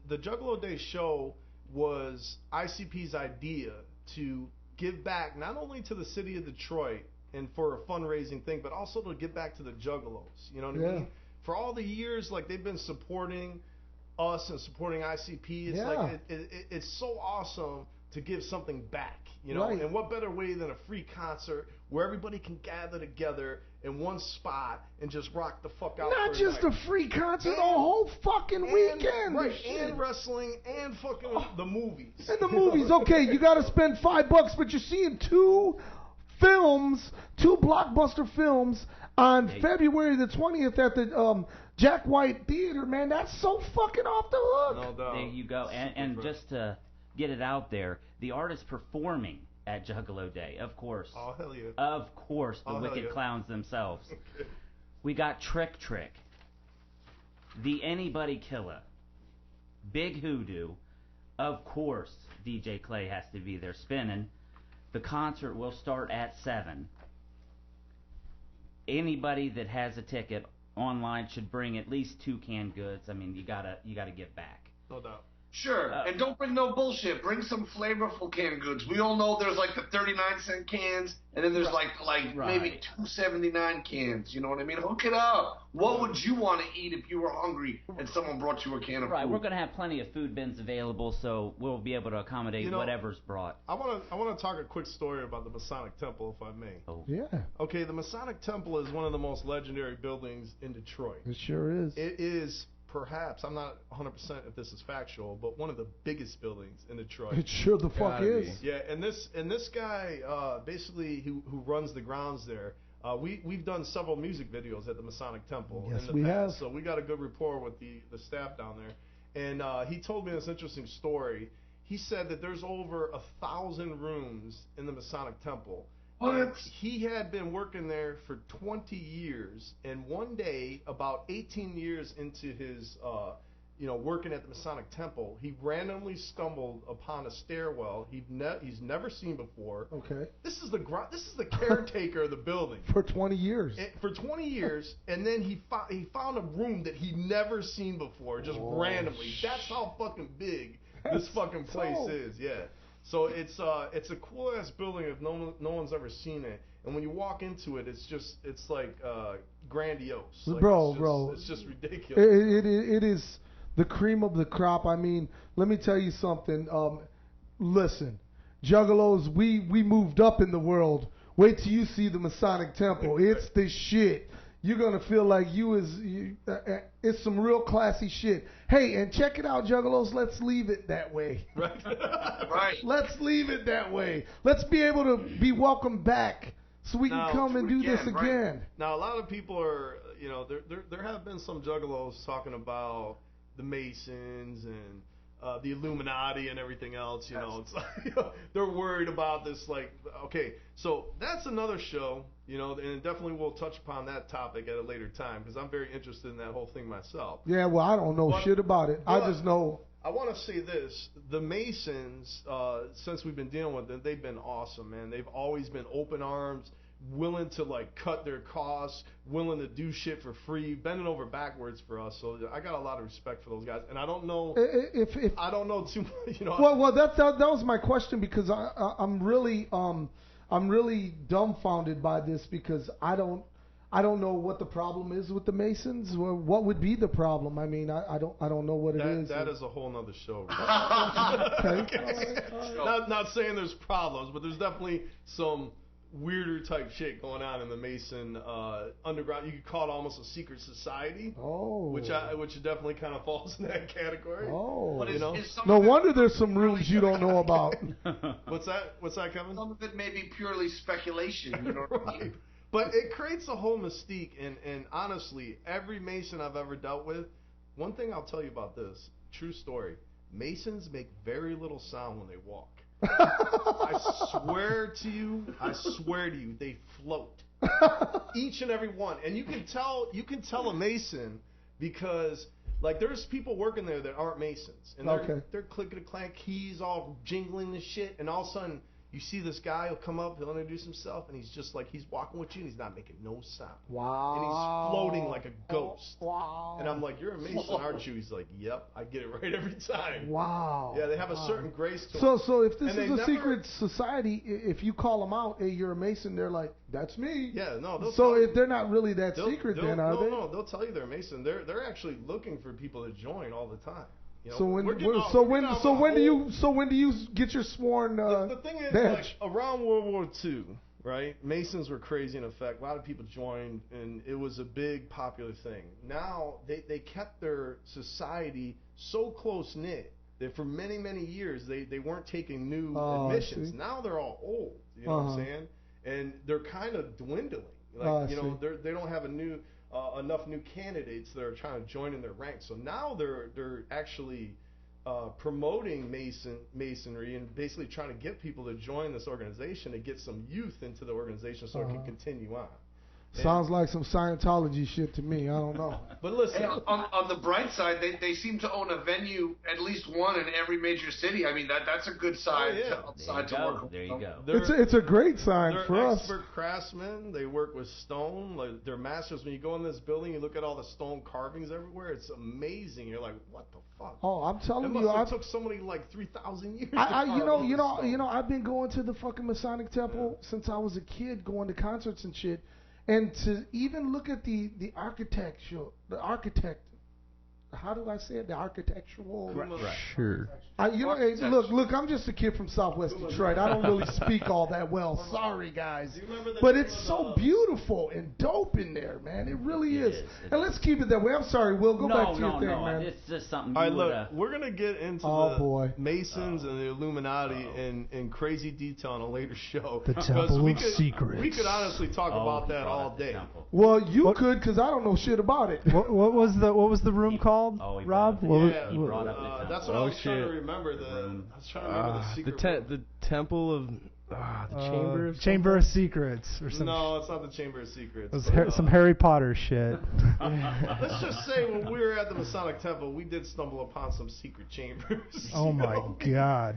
Juggalo Day show was ICP's idea to give back not only to the city of Detroit and for a fundraising thing, but also to give back to the Juggalos. You know what I mean? For all the years, like, they've been supporting us and supporting ICP. It's like it's so awesome to give something back, you know. Right. And what better way than a free concert where everybody can gather together in one spot and just rock the fuck out. Not just a free concert, a whole fucking weekend. Right, and wrestling and fucking the movies. And the movies, okay, you got to spend $5, but you're seeing two blockbuster films on February the 20th at the Jack White Theater, man. That's so fucking off the hook. No doubt. There you go. And just to get it out there, the artist performing at Juggalo Day, of course. Oh, hell yeah. Of course, the Wicked Clowns themselves. Okay. We got Trick, the Anybody Killer, Big Hoodoo. Of course, DJ Clay has to be there spinning. The concert will start at 7. Anybody that has a ticket online should bring at least 2 canned goods. I mean, you gotta give back. No doubt. Sure, and don't bring no bullshit. Bring some flavorful canned goods. We all know there's like the 39-cent cans, and then there's like maybe 2.79 cans. You know what I mean? Hook it up. What would you want to eat if you were hungry and someone brought you a can of food? We're gonna have plenty of food bins available, so we'll be able to accommodate whatever's brought. I want to talk a quick story about the Masonic Temple, if I may. Oh. Yeah. Okay, the Masonic Temple is one of the most legendary buildings in Detroit. It sure is. It is perhaps, I'm not 100% if this is factual, but one of the biggest buildings in Detroit. It sure the fuck is. Yeah, and this guy basically who runs the grounds there. We've done several music videos at the Masonic Temple Yes, in the we past, have. so we got a good rapport with the staff down there. And he told me this interesting story. He said that there's over 1,000 rooms in the Masonic Temple. What? He had been working there for 20 years, and one day, about 18 years into his, working at the Masonic Temple, he randomly stumbled upon a stairwell he's never seen before. Okay. This is the caretaker of the building. For 20 years. For 20 years, and then he found a room that he'd never seen before, just randomly. Shit. That's how fucking big this fucking place is. Yeah. So it's a cool ass building if no one's ever seen it. And when you walk into it, it's like grandiose. Like, bro, it's just ridiculous. It is the cream of the crop. I mean, let me tell you something. Listen, Juggalos, we moved up in the world. Wait till you see the Masonic Temple. It's the shit. You're gonna feel like it's some real classy shit. Hey, and check it out, Juggalos. Let's leave it that way. Right. Right. Let's leave it that way. Let's be able to be welcomed back, so we can come and do this again. Now, a lot of people are, there have been some Juggalos talking about the Masons and the Illuminati and everything else. It's like, they're worried about this. Like, okay, so that's another show. And definitely we'll touch upon that topic at a later time because I'm very interested in that whole thing myself. Yeah, well, I don't know shit about it. I just know. I want to say this: the Masons, since we've been dealing with them, they've been awesome, man. They've always been open arms, willing to like cut their costs, willing to do shit for free, bending over backwards for us. So I got a lot of respect for those guys, and I don't know if I don't know too much. Well, that was my question because I'm really dumbfounded by this because I don't know what the problem is with the Masons. What would be the problem? I mean, I don't know what it is. That is a whole nother show. Okay. Not saying there's problems, but there's definitely some weirder type shit going on in the Mason underground. You could call it almost a secret society. Oh. Which definitely kind of falls in that category. Oh. But You know? is some No of it wonder there's some rooms you don't know about. What's that, Kevin? Some of it may be purely speculation. You know what I mean? But it creates a whole mystique, and honestly, every Mason I've ever dealt with, one thing I'll tell you about this, true story, Masons make very little sound when they walk. I swear to you, they float. Each and every one. And you can tell a Mason because like there's people working there that aren't Masons. And they're clicking clank keys, all jingling the shit, and all of a sudden you see this guy, he'll come up, he'll introduce himself, and he's just like, he's walking with you, and he's not making no sound. Wow. And he's floating like a ghost. Wow. And I'm like, you're a Mason, aren't you? He's like, yep, I get it right every time. Wow. Yeah, they have a certain grace to them. So if this And is they a never- secret society, if you call them out, hey, you're a Mason, they're like, that's me. Yeah, no. They'll So tell if they're not really that they'll- secret, they'll- then are they? No, they'll tell you they're a Mason. They're actually looking for people to join all the time. You know, So we're getting off- so we're getting off on a when do you get your sworn the thing is, badge? like, around World War II, right? Masons were crazy in effect. A lot of people joined, and it was a big popular thing. Now they kept their society so close knit that for many, many years they weren't taking new admissions. Now they're all old. You know what I'm saying? And they're kind of dwindling. Like they don't have enough new candidates that are trying to join in their ranks. So now they're actually promoting masonry and basically trying to get people to join this organization to get some youth into the organization so it can continue on. Sounds like some Scientology shit to me. I don't know. But listen, Hey, on the bright side, they seem to own a venue, at least one in every major city. I mean, that's a good side to work. There you go. It's a great sign they're for us. expert craftsmen. They work with stone. Like, they're masters. When you go in this building, you look at all the stone carvings everywhere. It's amazing. You're like, what the fuck? Oh, I'm It telling must you, have took somebody like 3,000 years. to you carve all this stone. know, I've been going to the fucking Masonic Temple since I was a kid, going to concerts and shit, and to even look at the architectural, how do I say it? The architectural. Right. Sure. Hey, look, I'm just a kid from Southwest Detroit. I don't really speak all that well. Sorry, guys. Do you remember the But name it's of so the- beautiful and dope in there, man. It really It is. is. And let's keep it that way. I'm sorry, Will. Go back to your no, thing, man. It's just something All right, you look, would. we're gonna get into the Masons and the Illuminati in crazy detail on a later show. The Because Temple we of could- Secrets. We could honestly talk about he that brought all up the day. temple. Well, you could, because I don't know shit about it. What was the room called, Oh, he Rob? brought What up- Yeah, he was- brought up the temple. that's what I Oh, was trying to shit. remember. I was trying to remember the secret. the temple of the Chamber of Secrets or something. No, it's not the Chamber of Secrets. It was but, some Harry Potter shit. Let's just say when we were at the Masonic Temple, we did stumble upon some secret chambers. Oh my God!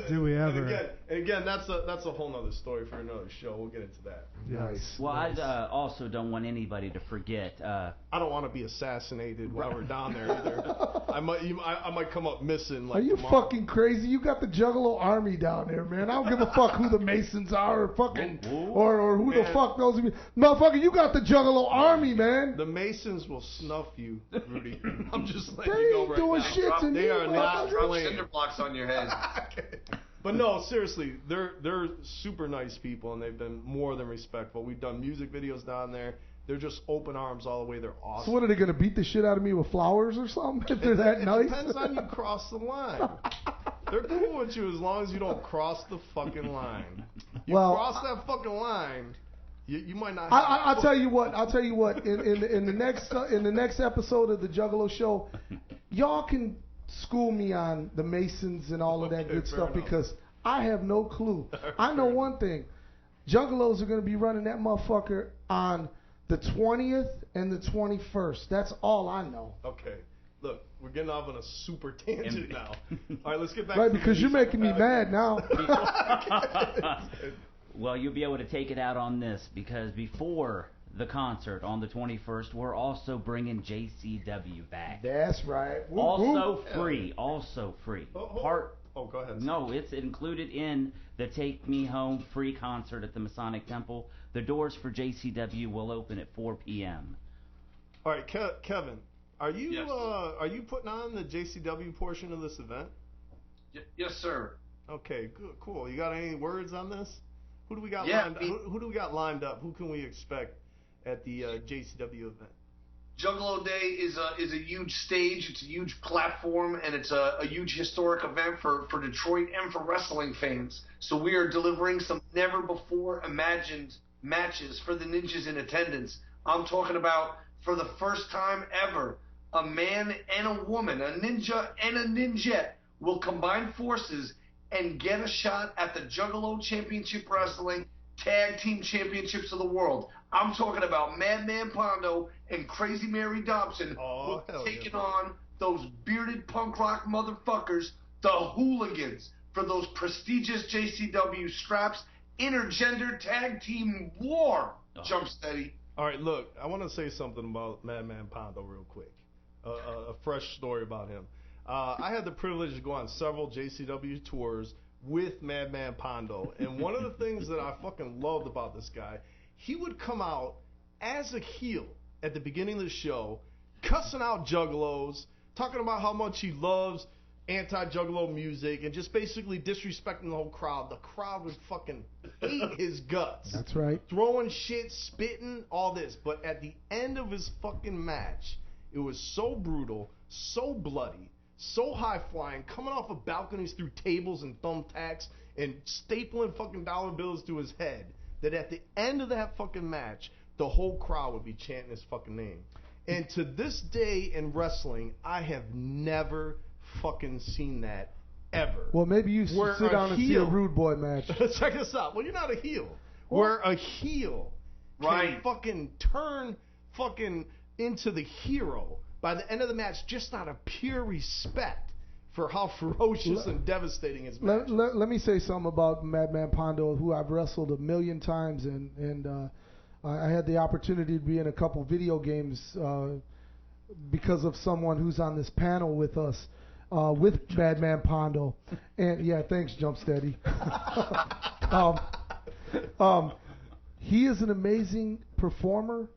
Do we ever? And again, that's a whole nother story for another show. We'll get into that. Nice. Well, I also don't want anybody to forget. I don't want to be assassinated while we're down there either. I might come up missing. Like Are you tomorrow. fucking crazy? You got the Juggalo army down there, man. I don't give a fuck who the Masons are or fucking or who the Man. fuck knows me. Motherfucker, you got the Juggalo army, man. The Masons will snuff you, Rudy. I'm just letting They you go ain't right doing now. shit to They me, are not motherfucker. Drop playing. cinder blocks on your head. But no, seriously, they're super nice people, and they've been more than respectful. We've done music videos down there. They're just open arms all the way. They're awesome. So what are they gonna beat the shit out of me with flowers or something? If they're that it nice? depends on you cross the line. They're cool with you as long as you don't cross the fucking line. You Well, cross that fucking line, you might not. I'll tell you what. In the next episode of the Juggalo show, y'all can school me on the Masons and all of that Okay, good fair stuff enough. because I have no clue. I know one thing: Juggalos are going to be running that motherfucker on the 20th and the 21st. That's all I know. Okay, look, we're getting off on a super tangent now. All right, let's get back. Right, to because the you're making me mad now. Well, you'll be able to take it out on this because before the concert on the 21st, we're also bringing JCW back. That's right. Whoop, Also whoop. free. Also free. Oh, go ahead. No, it's included in the Take Me Home free concert at the Masonic Temple. The doors for JCW will open at 4 p.m. All right, Kevin, are you Yes. are you putting on the JCW portion of this event? Yes, sir. Okay, good, cool. You got any words on this? Who do we got Yeah, lined up? Who do we got lined up? Who can we expect at the JCW event? Juggalo Day is a huge stage. It's a huge platform, and it's a huge historic event for Detroit and for wrestling fans. So we are delivering some never before imagined matches for the ninjas in attendance. I'm talking about, for the first time ever, a man and a woman, a ninja and a ninjette, will combine forces and get a shot at the Juggalo Championship Wrestling Tag Team Championships of the world. I'm talking about Madman Pondo and Crazy Mary Dobson, who are taking on those bearded punk rock motherfuckers, the Hooligans, for those prestigious JCW straps. Intergender tag team war. Jump steady. All right, look, I want to say something about Madman Pondo real quick. A fresh story about him. I had the privilege to go on several JCW tours with Madman Pondo, and one of the things that I fucking loved about this guy, he would come out as a heel at the beginning of the show, cussing out juggalos, talking about how much he loves anti-juggalo music, and just basically disrespecting the whole crowd. The crowd would fucking hate his guts. That's right. Throwing shit, spitting, all this. But at the end of his fucking match, it was so brutal, so bloody, so high-flying, coming off of balconies through tables and thumbtacks and stapling fucking dollar bills to his head, that at the end of that fucking match, the whole crowd would be chanting his fucking name. And to this day in wrestling, I have never fucking seen that ever. Well, maybe you should sit down and see a Rude Boy match. Check this out. Well, you're not a heel. Where a heel can fucking turn fucking into the hero by the end of the match, just out of pure respect for how ferocious and devastating his match is. Let me say something about Madman Pondo, who I've wrestled a million times, and I had the opportunity to be in a couple video games because of someone who's on this panel with us, with Madman Pondo. And yeah, thanks, Jump Steady. He is an amazing performer,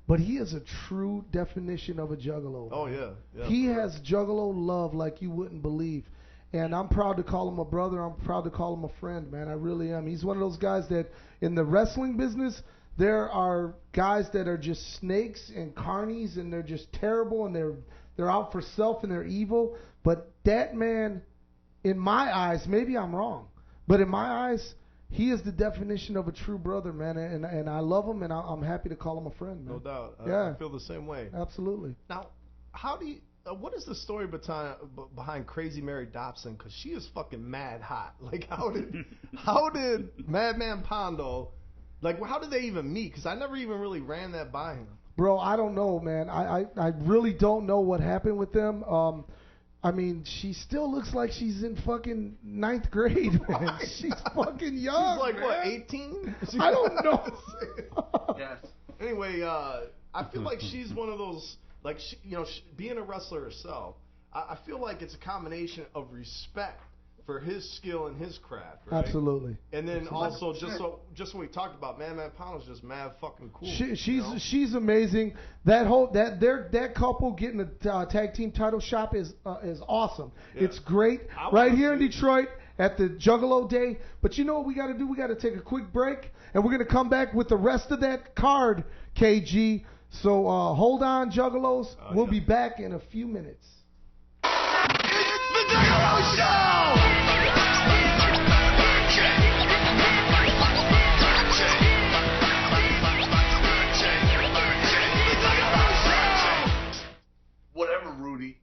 but he is a true definition of a juggalo. Oh, yeah. He has juggalo love like you wouldn't believe. And I'm proud to call him a brother. I'm proud to call him a friend, man. I really am. He's one of those guys that in the wrestling business, there are guys that are just snakes and carnies, and they're just terrible, and they're out for self, and they're evil. But that man, in my eyes, maybe I'm wrong, but in my eyes, he is the definition of a true brother, man, and I love him, and I'm happy to call him a friend, man. No doubt. Yeah. I feel the same way. Absolutely. Now, how do you... what is the story behind Crazy Mary Dobson? Because she is fucking mad hot. Like, how did Madman Pondo, like, how did they even meet? Because I never even really ran that by him. Bro, I don't know, man. I really don't know what happened with them. I mean, she still looks like she's in fucking 9th grade, man. She's fucking young. She's like, man. what, 18? I don't know. Yes. Anyway, I feel like she's one of those, like, being a wrestler herself, I feel like it's a combination of respect for his skill and his craft, right? Absolutely. And then also, just what we talked about, Madman Pondo's just mad fucking cool. She's amazing. That couple getting the tag team title shop is awesome. Yeah. It's great right here in Detroit at the Juggalo Day. But you know what we got to do? We got to take a quick break, and we're gonna come back with the rest of that card, KG. So hold on, Juggalos. We'll be back in a few minutes. It's the Juggalo Show! Whatever, Rudy.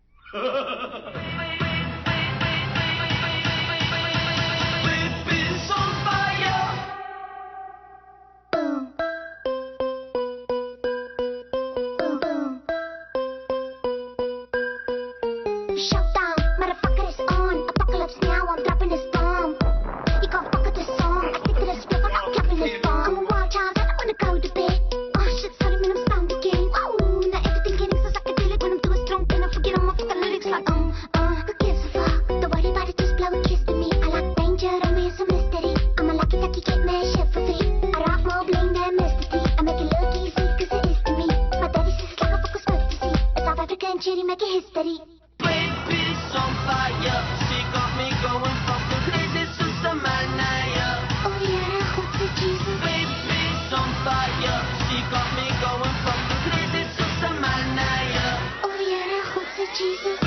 Jesus.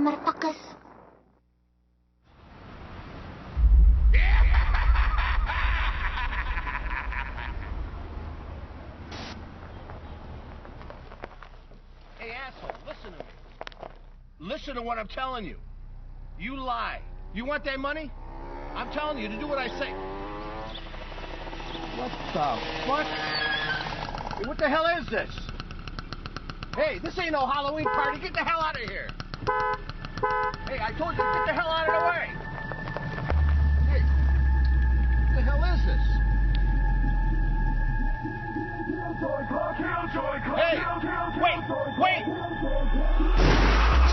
Motherfuckers. Hey, asshole, listen to me. Listen to what I'm telling you. You lie. You want that money? I'm telling you to do what I say. What the fuck? Hey, what the hell is this? Hey, this ain't no Halloween party. Get the hell out of here. Hey, I told you, get the hell out of the way. Hey, what the hell is this? Hey, wait.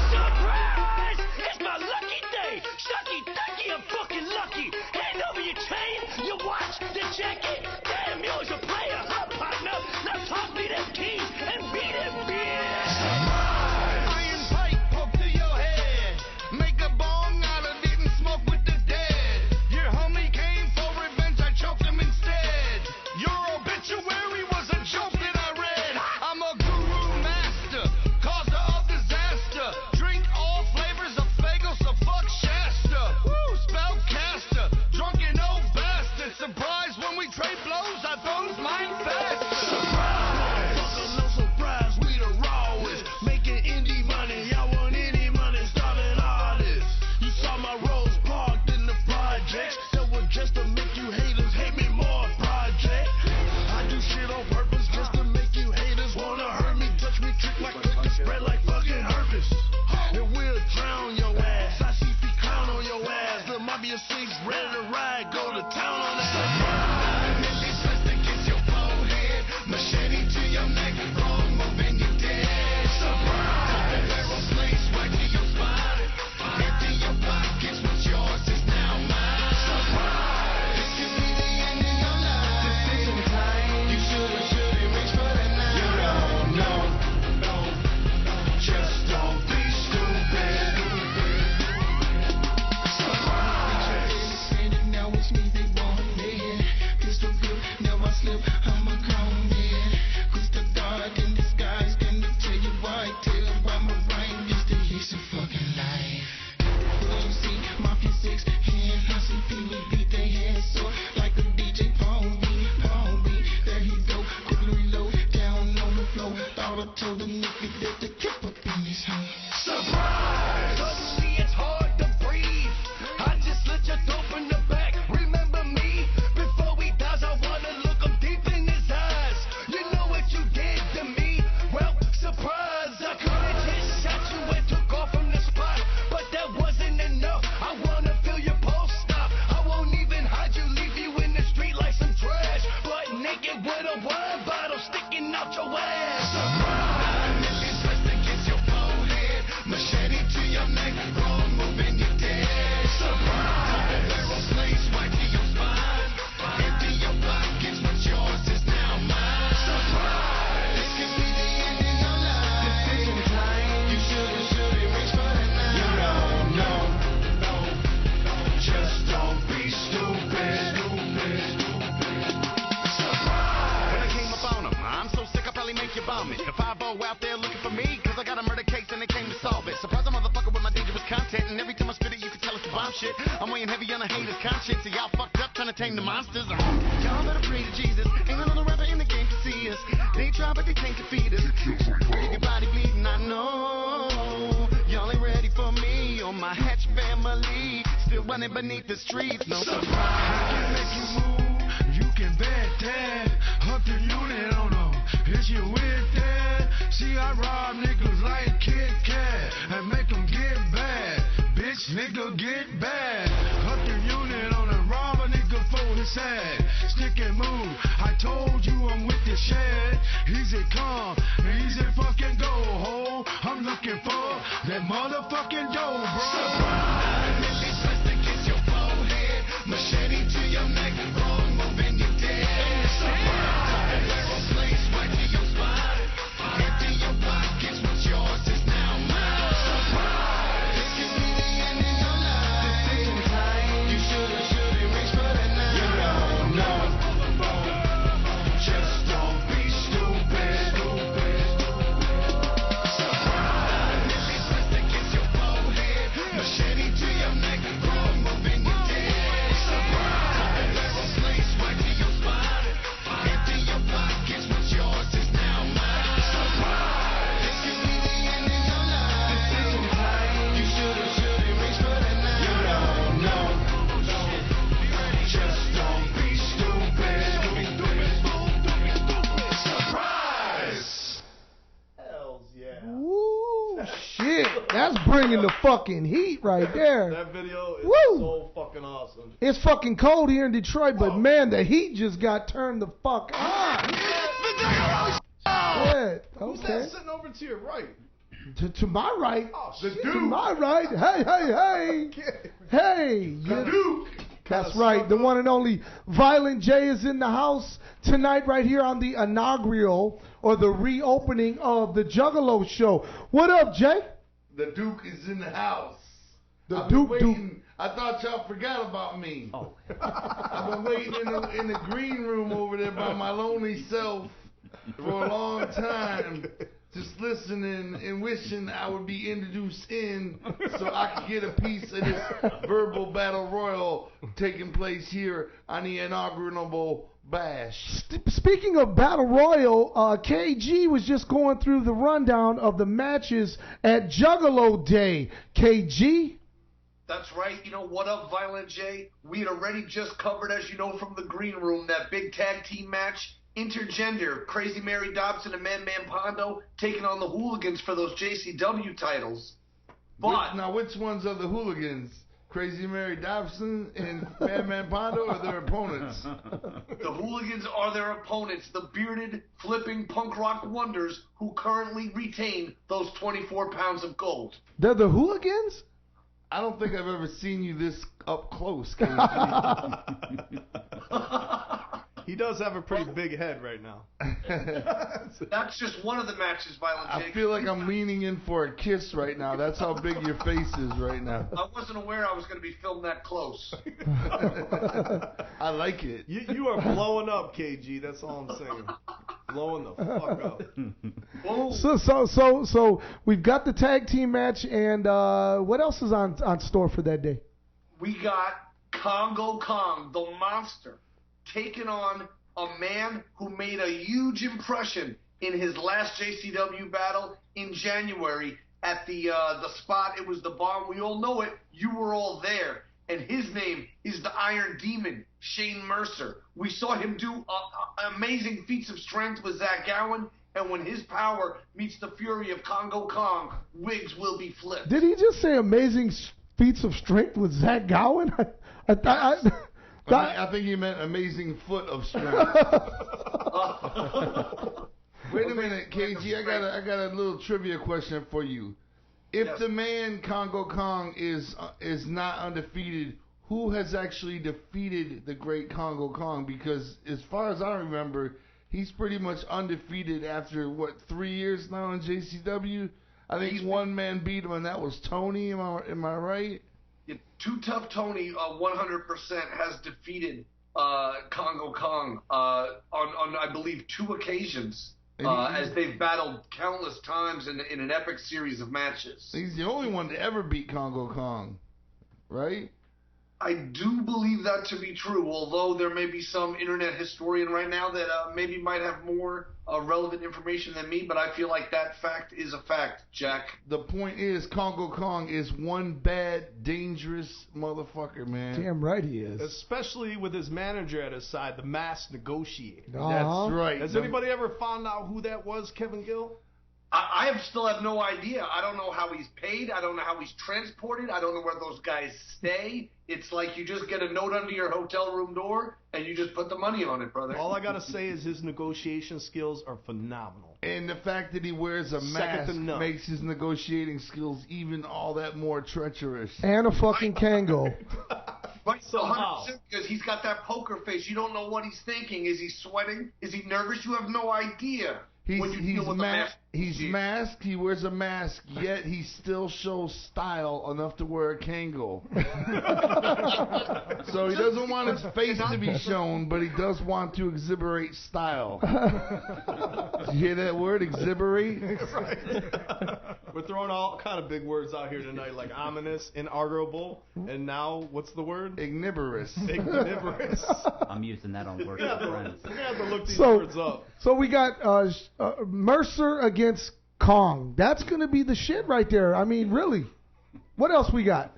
Surprise! It's my lucky day. Shucky ducky, I'm fucking lucky. Hand over your chain, your watch, the jacket. Damn, you're a player, huh, partner? Now toss me them keys and beat it, bitch. Iron pipe poke to your head. Make a bong out of it and smoke with the dead. Your homie came for revenge, I choked him instead. Your obituary was a joke that I read. I'm a guru master, causer of disaster. Drink all flavors of Fagel, so fuck Shasta. Woo, spellcaster, drunken old bastard. Surprise when we trade blows, I throws mine faster. Surprise, fucker, no surprise, we the rawest. Making indie money, y'all want any money, starving artists. You saw my rose parked in the projects, that was just to make you haters hate me more. all out there looking for me, cause I got a murder case and they came to solve it. Surprise a motherfucker with my dangerous content, and every time I spit it, you can tell it's the bomb shit. I'm weighing heavy on a hater's conscience, so y'all fucked up trying to tame the monsters. Y'all better pray to Jesus. Ain't another rapper in the game to see us. They try, but they can't defeat us. Your body bleeding, I know. Y'all ain't ready for me or my Hatch family. Still running beneath the streets, no surprise. I can make you move, you can bet that. Hunt the unit on them, hit you with that. See, I rob niggas like Kit Kat and make them get bad. Bitch, nigga, get bad. Hunt the unit on them, rob a nigga for his head. Stick and move, I told you I'm with the shed. Easy come, easy fucking go, ho. I'm looking for that motherfucking dough, bro. Machete to your neck, wrong move and you're dead. Aeroplanes right to your spine. Empty your pockets, what's yours is now mine. This could be the end of your life. Decision time. You should've reached for that knife. You know, just don't be stupid. Surprise. If it's pressed against your forehead, machete to your neck, wrong move and you're dead. Shit, that's bringing the fucking heat right there. That video is Woo! so fucking awesome. It's fucking cold here in Detroit, but man, the heat just got turned the fuck on. Shit. Who's Okay. that sitting over to your right? To my right. Oh, the To Duke. my right. Hey. Hey. The Duke. That's right. The one and only Violent J is in the house tonight right here on the inaugural or the reopening of the Juggalo show. What up, Jay? The Duke is in the house. The I've Duke. been waiting. I thought y'all forgot about me. Oh. I've been waiting in the green room over there by my lonely self for a long time. Just listening and wishing I would be introduced in so I could get a piece of this verbal battle royal taking place here on the inaugural bash. Speaking of Battle Royal, KG was just going through the rundown of the matches at Juggalo Day. KG? That's right. You know, what up, Violent J? We had already just covered, as you know, from the green room, that big tag team match. Intergender, Crazy Mary Dobson and Man Pondo taking on the Hooligans for those JCW titles. But now, which ones are the Hooligans? Crazy Mary Dobson and Man Pondo are their opponents? The Hooligans are their opponents, the bearded, flipping punk rock wonders who currently retain those 24 pounds of gold. They're the Hooligans? I don't think I've ever seen you this up close, He does have a pretty big head right now. That's just one of the matches, Violent J. I feel like I'm leaning in for a kiss right now. That's how big your face is right now. I wasn't aware I was going to be filmed that close. I like it. You are blowing up, KG. That's all I'm saying. Blowing the fuck up. So we've got the tag team match, and what else is on store for that day? We got Congo Kong, the monster, taking on a man who made a huge impression in his last JCW battle in January at the spot. It was the Bomb. We all know it. You were all there. And his name is the Iron Demon, Shane Mercer. We saw him do amazing feats of strength with Zach Gowen. And when his power meets the fury of Congo Kong, wigs will be flipped. Did he just say amazing feats of strength with Zach Gowen? I think he meant amazing foot of strength. Wait a minute, KG. I got a little trivia question for you. If the man Congo Kong is not undefeated, who has actually defeated the great Congo Kong? Because as far as I remember, he's pretty much undefeated after 3 years now in JCW. I think one man beat him, and that was Tony. Am I right? Yeah, Too Tough Tony, 100% has defeated Congo Kong on I believe 2 occasions. as they've battled countless times in an epic series of matches. He's the only one to ever beat Congo Kong, right? I do believe that to be true, although there may be some internet historian right now that maybe might have more relevant information than me, but I feel like that fact is a fact, Jack. The point is, Congo Kong is one bad, dangerous motherfucker, man. Damn right he is. Especially with his manager at his side, the mass negotiator. That's right. Has anybody ever found out who that was, Kevin Gill? I still have no idea. I don't know how he's paid. I don't know how he's transported. I don't know where those guys stay. It's like you just get a note under your hotel room door and you just put the money on it, brother. All I gotta say is his negotiation skills are phenomenal. And the fact that he wears a mask makes his negotiating skills even all that more treacherous. And a fucking Kango. Right, 100%, because he's got that poker face. You don't know what he's thinking. Is he sweating? Is he nervous? You have no idea. He's masked, he wears a mask, yet he still shows style enough to wear a Kango. So he doesn't want his face to be shown, but he does want to exhiberate style. Did you hear that word, exhiberate? Right. We're throwing all kind of big words out here tonight, like ominous, inarguable, and now, what's the word? Ignivorous. Ignivorous. I'm using that on work Yeah, with friends. we're going to have to look these words up. So we got Mercer against Kong. That's going to be the shit right there. I mean, really. What else we got?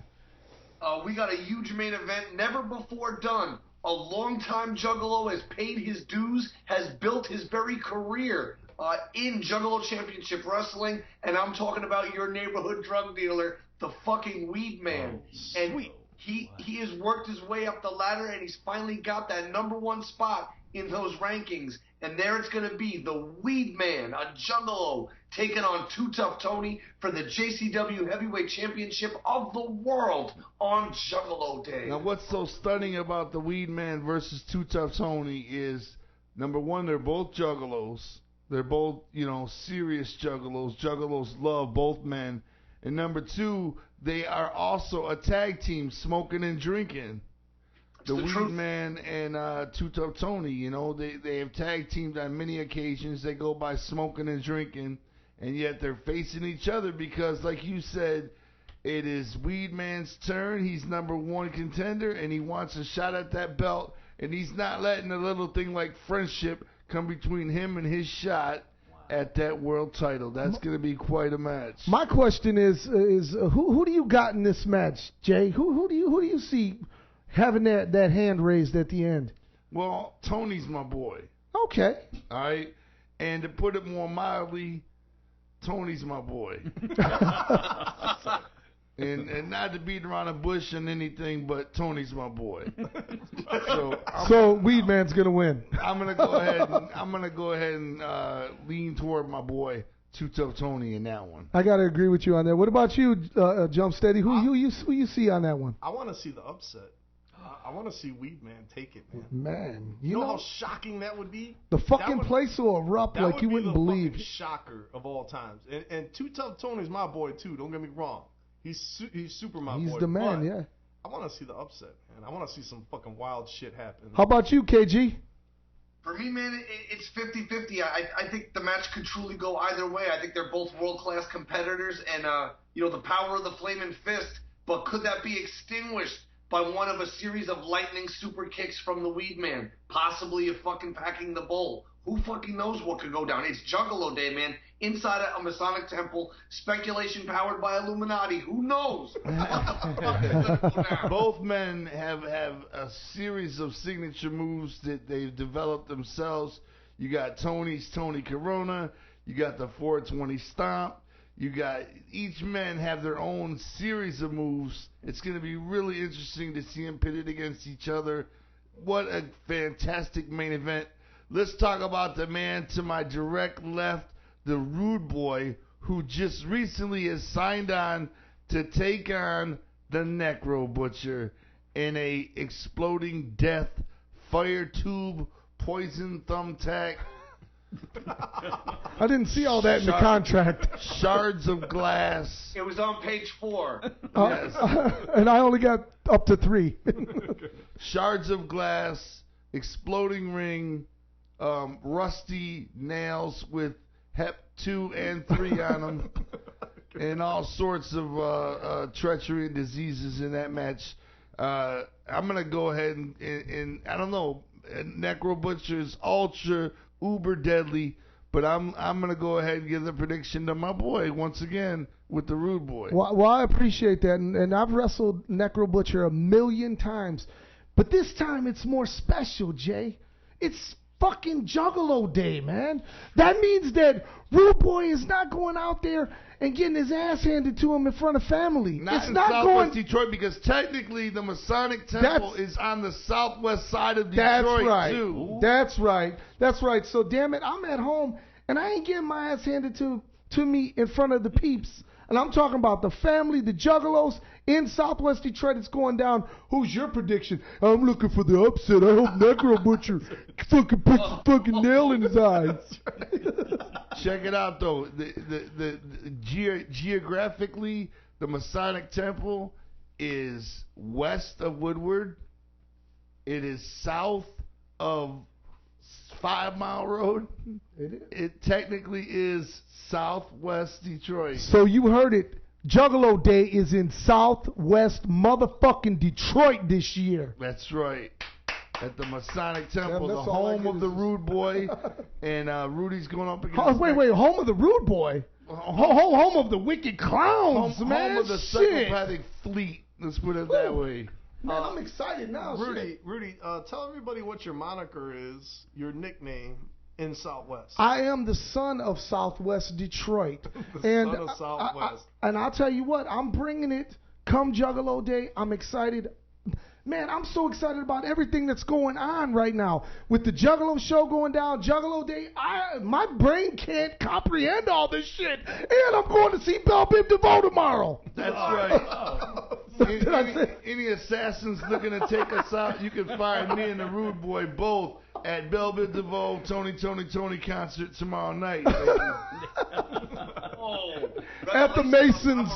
We got a huge main event, never before done. A longtime Juggalo has paid his dues, has built his very career in Juggalo Championship Wrestling, and I'm talking about your neighborhood drug dealer, the fucking Weed Man. And he has worked his way up the ladder, and he's finally got that #1 spot in those rankings. And there it's going to be the Weed Man, a Juggalo, taking on Too Tough Tony for the JCW Heavyweight Championship of the world on Juggalo Day. Now, what's so stunning about the Weed Man versus Too Tough Tony is, number one, they're both Juggalos. They're both, serious Juggalos. Juggalos love both men. And number two, they are also a tag team, smoking and drinking. The Weed Man and Too Tough Tony, they have tag teamed on many occasions. They go by smoking and drinking, and yet they're facing each other because, like you said, it is Weed Man's turn. He's #1 contender, and he wants a shot at that belt, and he's not letting a little thing like friendship come between him and his shot at that world title. That's going to be quite a match. My question is who do you got in this match, Jay? Who do you see having that hand raised at the end? Well, Tony's my boy. Okay. All right. And to put it more mildly, Tony's my boy. and not to beat around the bush and anything, but Tony's my boy. So Weed Man's gonna win. I'm gonna go ahead and lean toward my boy Too Tough Tony in that one. I gotta agree with you on that. What about you, Jump Steady? Who you see on that one? I want to see the upset. I want to see Weed Man take it, man. Man, you know how shocking that would be? The fucking place will erupt like you wouldn't believe. That would be the shocker of all times. And Too Tough Tony's my boy too. Don't get me wrong. He's super my boy. He's the man, yeah. I want to see the upset, man. I want to see some fucking wild shit happen. How about you, KG? For me, man, it's 50-50. I think the match could truly go either way. I think they're both world-class competitors, and the power of the Flaming Fist. But could that be extinguished by one of a series of lightning super kicks from the Weed Man? Possibly a fucking packing the bowl. Who fucking knows what could go down? It's Juggalo Day, man. Inside a Masonic temple, speculation powered by Illuminati. Who knows? Both men have a series of signature moves that they've developed themselves. You got Tony's Tony Corona. You got the 420 Stomp. You got each man have their own series of moves. It's going to be really interesting to see them pitted against each other. What a fantastic main event. Let's talk about the man to my direct left, the Rude Boy, who just recently has signed on to take on the Necro Butcher in a exploding death, fire tube, poison thumbtack. I didn't see all that in the contract. Shards of glass. It was on page 4. Yes. And I only got up to 3. Shards of glass, exploding ring, rusty nails with Hep 2 and 3 on them, and all sorts of treachery and diseases in that match. I'm gonna go ahead and I don't know. Necro Butcher is ultra uber deadly, but I'm gonna go ahead and give the prediction to my boy once again with the Rude Boy. Well, I appreciate that, and I've wrestled Necro Butcher 1,000,000 times, but this time it's more special, Jay. It's fucking Juggalo Day, man. That means that Rude Boy is not going out there and getting his ass handed to him in front of family. Not it's in not Southwest going. Detroit, because technically the Masonic Temple is on the southwest side of Detroit too. That's right. That's right. So damn it, I'm at home and I ain't getting my ass handed to me in front of the peeps. And I'm talking about the family, the Juggalos in Southwest Detroit. It's going down. Who's your prediction? I'm looking for the upset. I hope Necro Butcher fucking puts a fucking nail in his eyes. Check it out though. Geographically, the Masonic Temple is west of Woodward. It is south of 5 Mile Road. It technically is Southwest Detroit. So you heard it. Juggalo Day is in Southwest motherfucking Detroit this year. That's right. At the Masonic Temple, Damn, the that's all I home get of is the this. Rude Boy, and Rudy's going up against. Oh, wait, home of the Rude Boy. Home of the wicked clowns, man. Home of the Shit. psychopathic fleet. Let's put it that way. Man, I'm excited now. Rudy, shit. tell everybody what your moniker is, your nickname in Southwest. I am the son of Southwest Detroit. Son of Southwest. And I'll tell you what, I'm bringing it come Juggalo Day. I'm excited. Man, I'm so excited about everything that's going on right now. With the Juggalo show going down, Juggalo Day, my brain can't comprehend all this shit. And I'm going to see Belle Biv DeVoe tomorrow. That's right. Any assassins looking to take us out, you can find me and the Rude Boy both at Belle Biv DeVoe Tony concert tomorrow night. At the Masons.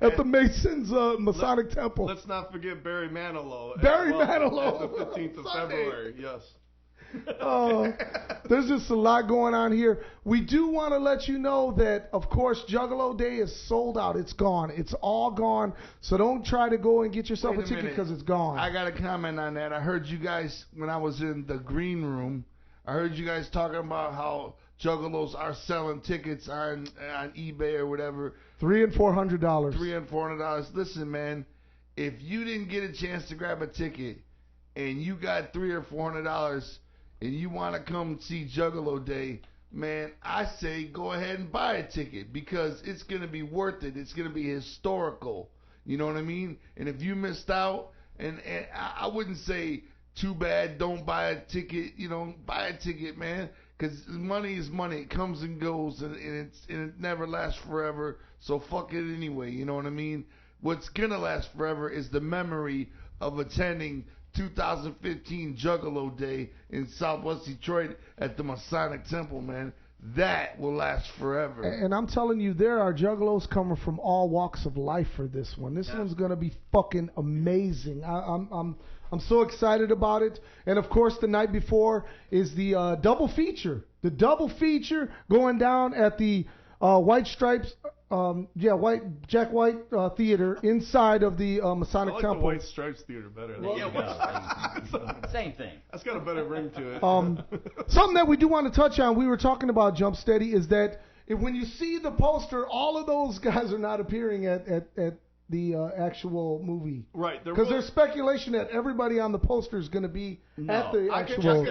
At the Masons Masonic Temple. Let's not forget Barry Manilow. Manilow. At the 15th of February, yes. There's just a lot going on here. We do want to let you know that, of course, Juggalo Day is sold out. It's gone. It's all gone. So don't try to go and get yourself a ticket because it's gone. I got a comment on that. I heard you guys, when I was in the green room, I heard you guys talking about how Juggalos are selling tickets on eBay or whatever. $300 and $400. $300 and $400. Listen, man, if you didn't get a chance to grab a ticket and you got $300 or $400 and you want to come see Juggalo Day, man, I say go ahead and buy a ticket because it's going to be worth it. It's going to be historical. You know what I mean? And if you missed out, and I wouldn't say too bad, don't buy a ticket. You know, buy a ticket, man. Because money is money. It comes and goes, and it never lasts forever. So fuck it anyway. You know what I mean? What's going to last forever is the memory of attending 2015 Juggalo Day in Southwest Detroit at the Masonic Temple, man. That will last forever. And I'm telling you, there are Juggalos coming from all walks of life for this one. This one's going to be fucking amazing. I'm so excited about it. And, of course, the night before is the double feature. The double feature going down at the White Stripes, Jack White Theater inside of the Masonic I like Temple. the White Stripes Theater better. Same thing. That's got a better ring to it. Something that we do want to touch on, we were talking about Jump Steady, is that when you see the poster, all of those guys are not appearing at the actual movie. Right. Because there's speculation that everybody on the poster is going to be at the actual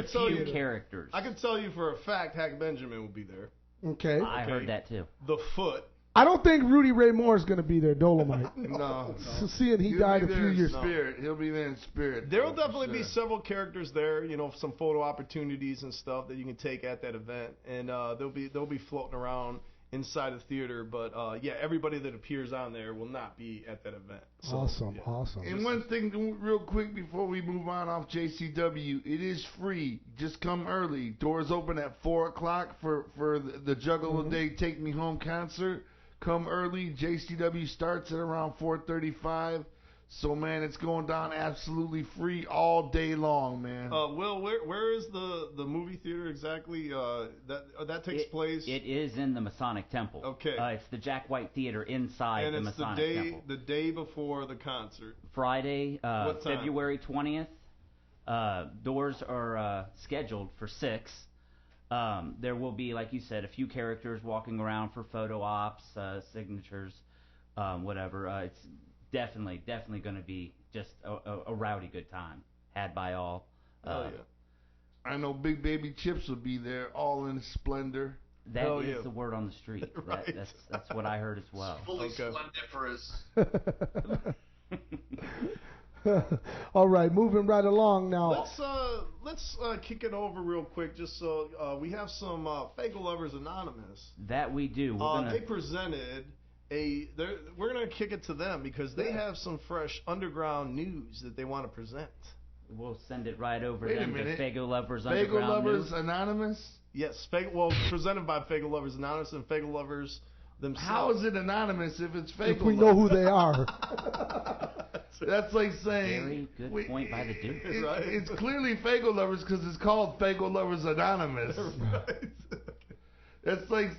characters. I can tell you for a fact Hack Benjamin will be there. Okay. I heard that too. The Foot. I don't think Rudy Ray Moore is going to be there, Dolomite. No. Seeing he died a few years ago. He'll be there in spirit. There will definitely be several characters there, you know, some photo opportunities and stuff that you can take at that event. And they'll be floating around inside the theater, but everybody that appears on there will not be at that event. So, awesome. And one thing real quick before we move on off JCW, it is free. Just come early. Doors open at 4 o'clock for the Juggalo Day Take Me Home concert. Come early. JCW starts at around 4:35. So, man, it's going down absolutely free all day long, man. Will, where is the movie theater exactly? That takes place. It is in the Masonic Temple. Okay. It's the Jack White Theater inside and the it's Masonic Temple. the day before the concert. Friday, What time? February 20th. Doors are scheduled for 6. There will be, like you said, a few characters walking around for photo ops, signatures, whatever. It's definitely going to be just a rowdy good time had by all. Oh yeah. I know Big Baby Chips will be there, all in splendor. That is the word on the street. Right. That's what I heard as well. Fully splendiferous. All right, moving right along now. Let's kick it over real quick, just so we have some Fagel Lovers Anonymous. That we do. They presented we're gonna kick it to them because they have some fresh underground news that they want to present. We'll send it right over Wait a them to minute. Fagel Lovers Fagel Underground Lovers News. Anonymous? Yes, presented by Fagel Lovers Anonymous and Fagel Lovers themselves. How is it anonymous if it's Fagel If we know who they are. That's like saying... Very good point by the dude. It's clearly Fagel Lovers because it's called Fagel Lovers Anonymous. Right. That's like...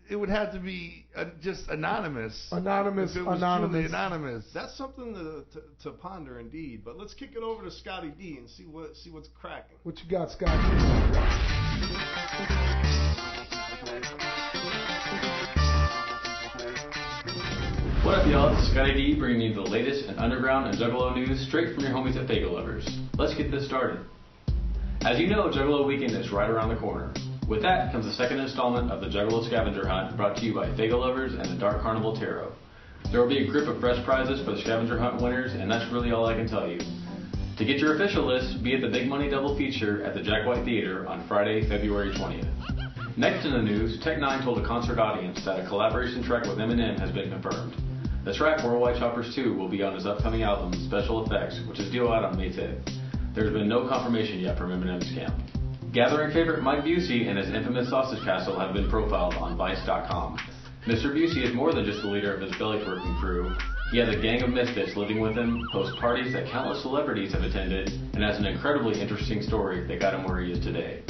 It would have to be just anonymous. Anonymous, if it was anonymous. truly anonymous. That's something to ponder indeed. But let's kick it over to Scotty D and see what's cracking. What you got, Scott? What up, y'all? This is Scotty D bringing you the latest in underground and Juggalo news straight from your homies at Fagel Lovers. Let's get this started. As you know, Juggalo weekend is right around the corner. With that comes the second installment of the Juggalo Scavenger Hunt brought to you by Fagel Lovers and the Dark Carnival Tarot. There will be a grip of fresh prizes for the Scavenger Hunt winners, and that's really all I can tell you. To get your official list, be at the Big Money Double Feature at the Jack White Theater on Friday, February 20th. Next in the news, Tech9 told a concert audience that a collaboration track with Eminem has been confirmed. The track Worldwide Choppers 2 will be on his upcoming album, Special Effects, which is due out on May 5th. There's been no confirmation yet from Eminem's camp. Gathering favorite Mike Busey and his infamous Sausage Castle have been profiled on Vice.com. Mr. Busey is more than just the leader of his belly-twerking crew. He has a gang of misfits living with him, hosts parties that countless celebrities have attended, and has an incredibly interesting story that got him where he is today.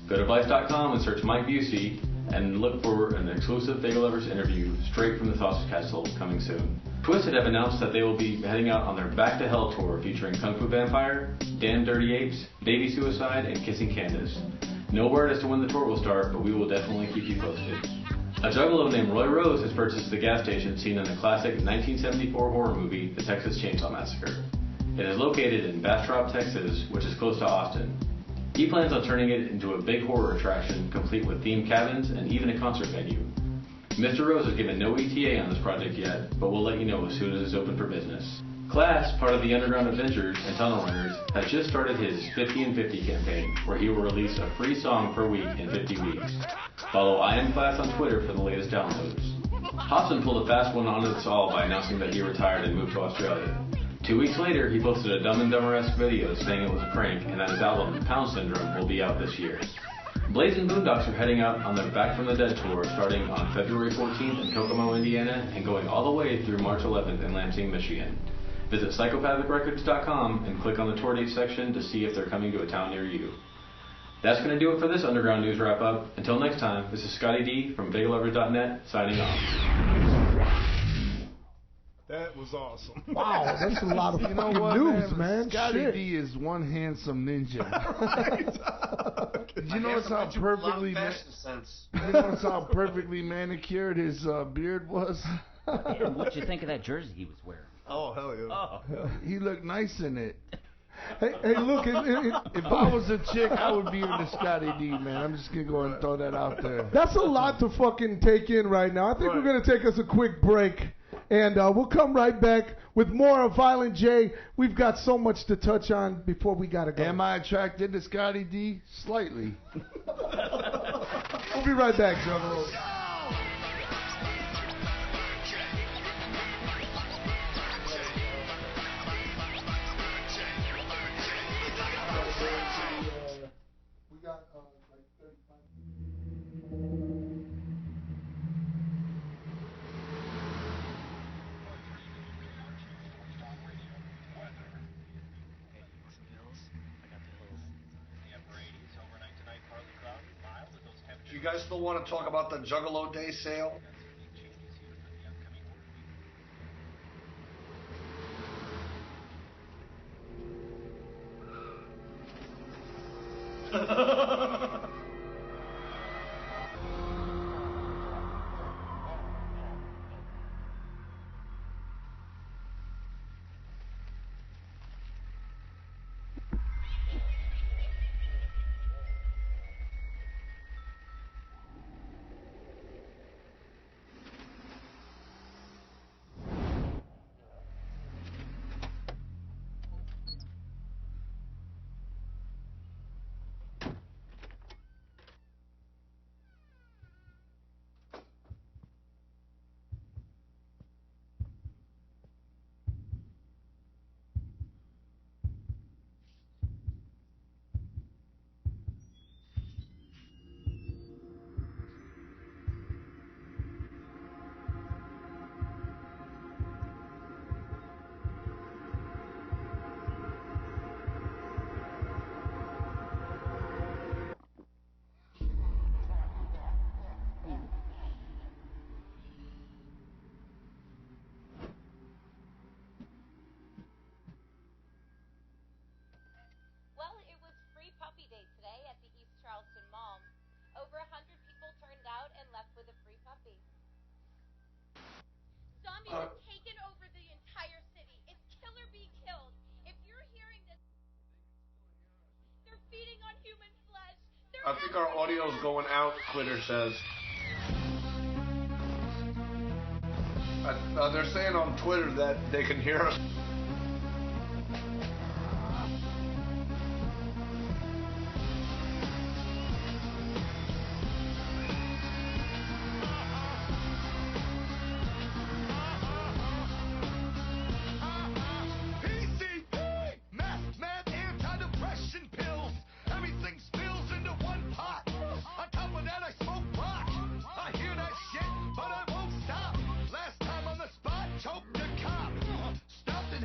Go to Vice.com and search Mike Busey and look for an exclusive Fagel Lovers interview straight from the Sausage Castle coming soon. Twisted have announced that they will be heading out on their Back to Hell tour featuring Kung Fu Vampire, Damn Dirty Apes, Baby Suicide, and Kissing Candace. No word as to when the tour will start, but we will definitely keep you posted. A juggalo named Roy Rose has purchased the gas station seen in the classic 1974 horror movie, The Texas Chainsaw Massacre. It is located in Bastrop, Texas, which is close to Austin. He plans on turning it into a big horror attraction, complete with themed cabins and even a concert venue. Mr. Rose has given no ETA on this project yet, but we'll let you know as soon as it's open for business. Class, part of the Underground Adventures and Tunnel Runners, has just started his 50 and 50 campaign, where he will release a free song per week in 50 weeks. Follow I Am Class on Twitter for the latest downloads. Hobson pulled a fast one onto us all by announcing that he retired and moved to Australia. 2 weeks later, he posted a Dumb and Dumber-esque video saying it was a prank and that his album, Pound Syndrome, will be out this year. Blaze and Boondocks are heading out on their Back from the Dead tour starting on February 14th in Kokomo, Indiana, and going all the way through March 11th in Lansing, Michigan. Visit psychopathicrecords.com and click on the tour date section to see if they're coming to a town near you. That's going to do it for this Underground News Wrap-Up. Until next time, this is Scotty D from BigLovers.net signing off. That was awesome. Wow, that's a lot of You know fucking what, news, man. Scotty Shit. D is one handsome ninja. Did you My notice how handsome ninja with a lot of perfectly fashion sense. Did you notice how perfectly manicured his beard was? And what'd you think of that jersey he was wearing? Oh, hell yeah. Oh. He looked nice in it. Hey, look, If I was a chick, I would be into Scotty D, man. I'm just gonna go and throw that out there. that's a lot to fucking take in right now. I think we're going to take us a quick break, and we'll come right back with more of Violent J. We've got so much to touch on before we got to go. Am I attracted to Scotty D? Slightly. We'll be right back, Juggalo. We got like 35. You guys still want to talk about the Juggalo Day sale? Well, it was Free Puppy Day today at the East Charleston Mall. Over 100 people turned out and left with a free puppy. Zombies have taken over the entire city. It's kill or be killed. If you're hearing this, they're feeding on human flesh. I think our audio's going out, Twitter says. They're saying on Twitter that they can hear us. PCP! Meth, antidepressant pills. Everything spills into one pot. On top of that, I smoke pot. I hear that shit, but I won't stop. Last time on the spot, choked a cop. Stopped and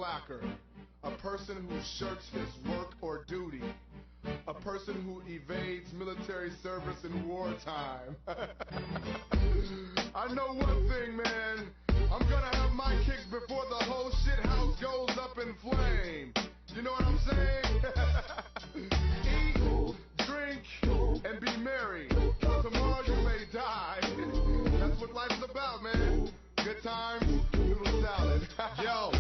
slacker, a person who shirks his work or duty, a person who evades military service in wartime. I know one thing, man. I'm gonna have my kicks before the whole shit house goes up in flame. You know what I'm saying? Eat, drink, and be merry. Tomorrow you may die. That's what life's about, man. Good times, noodle salad. Yo,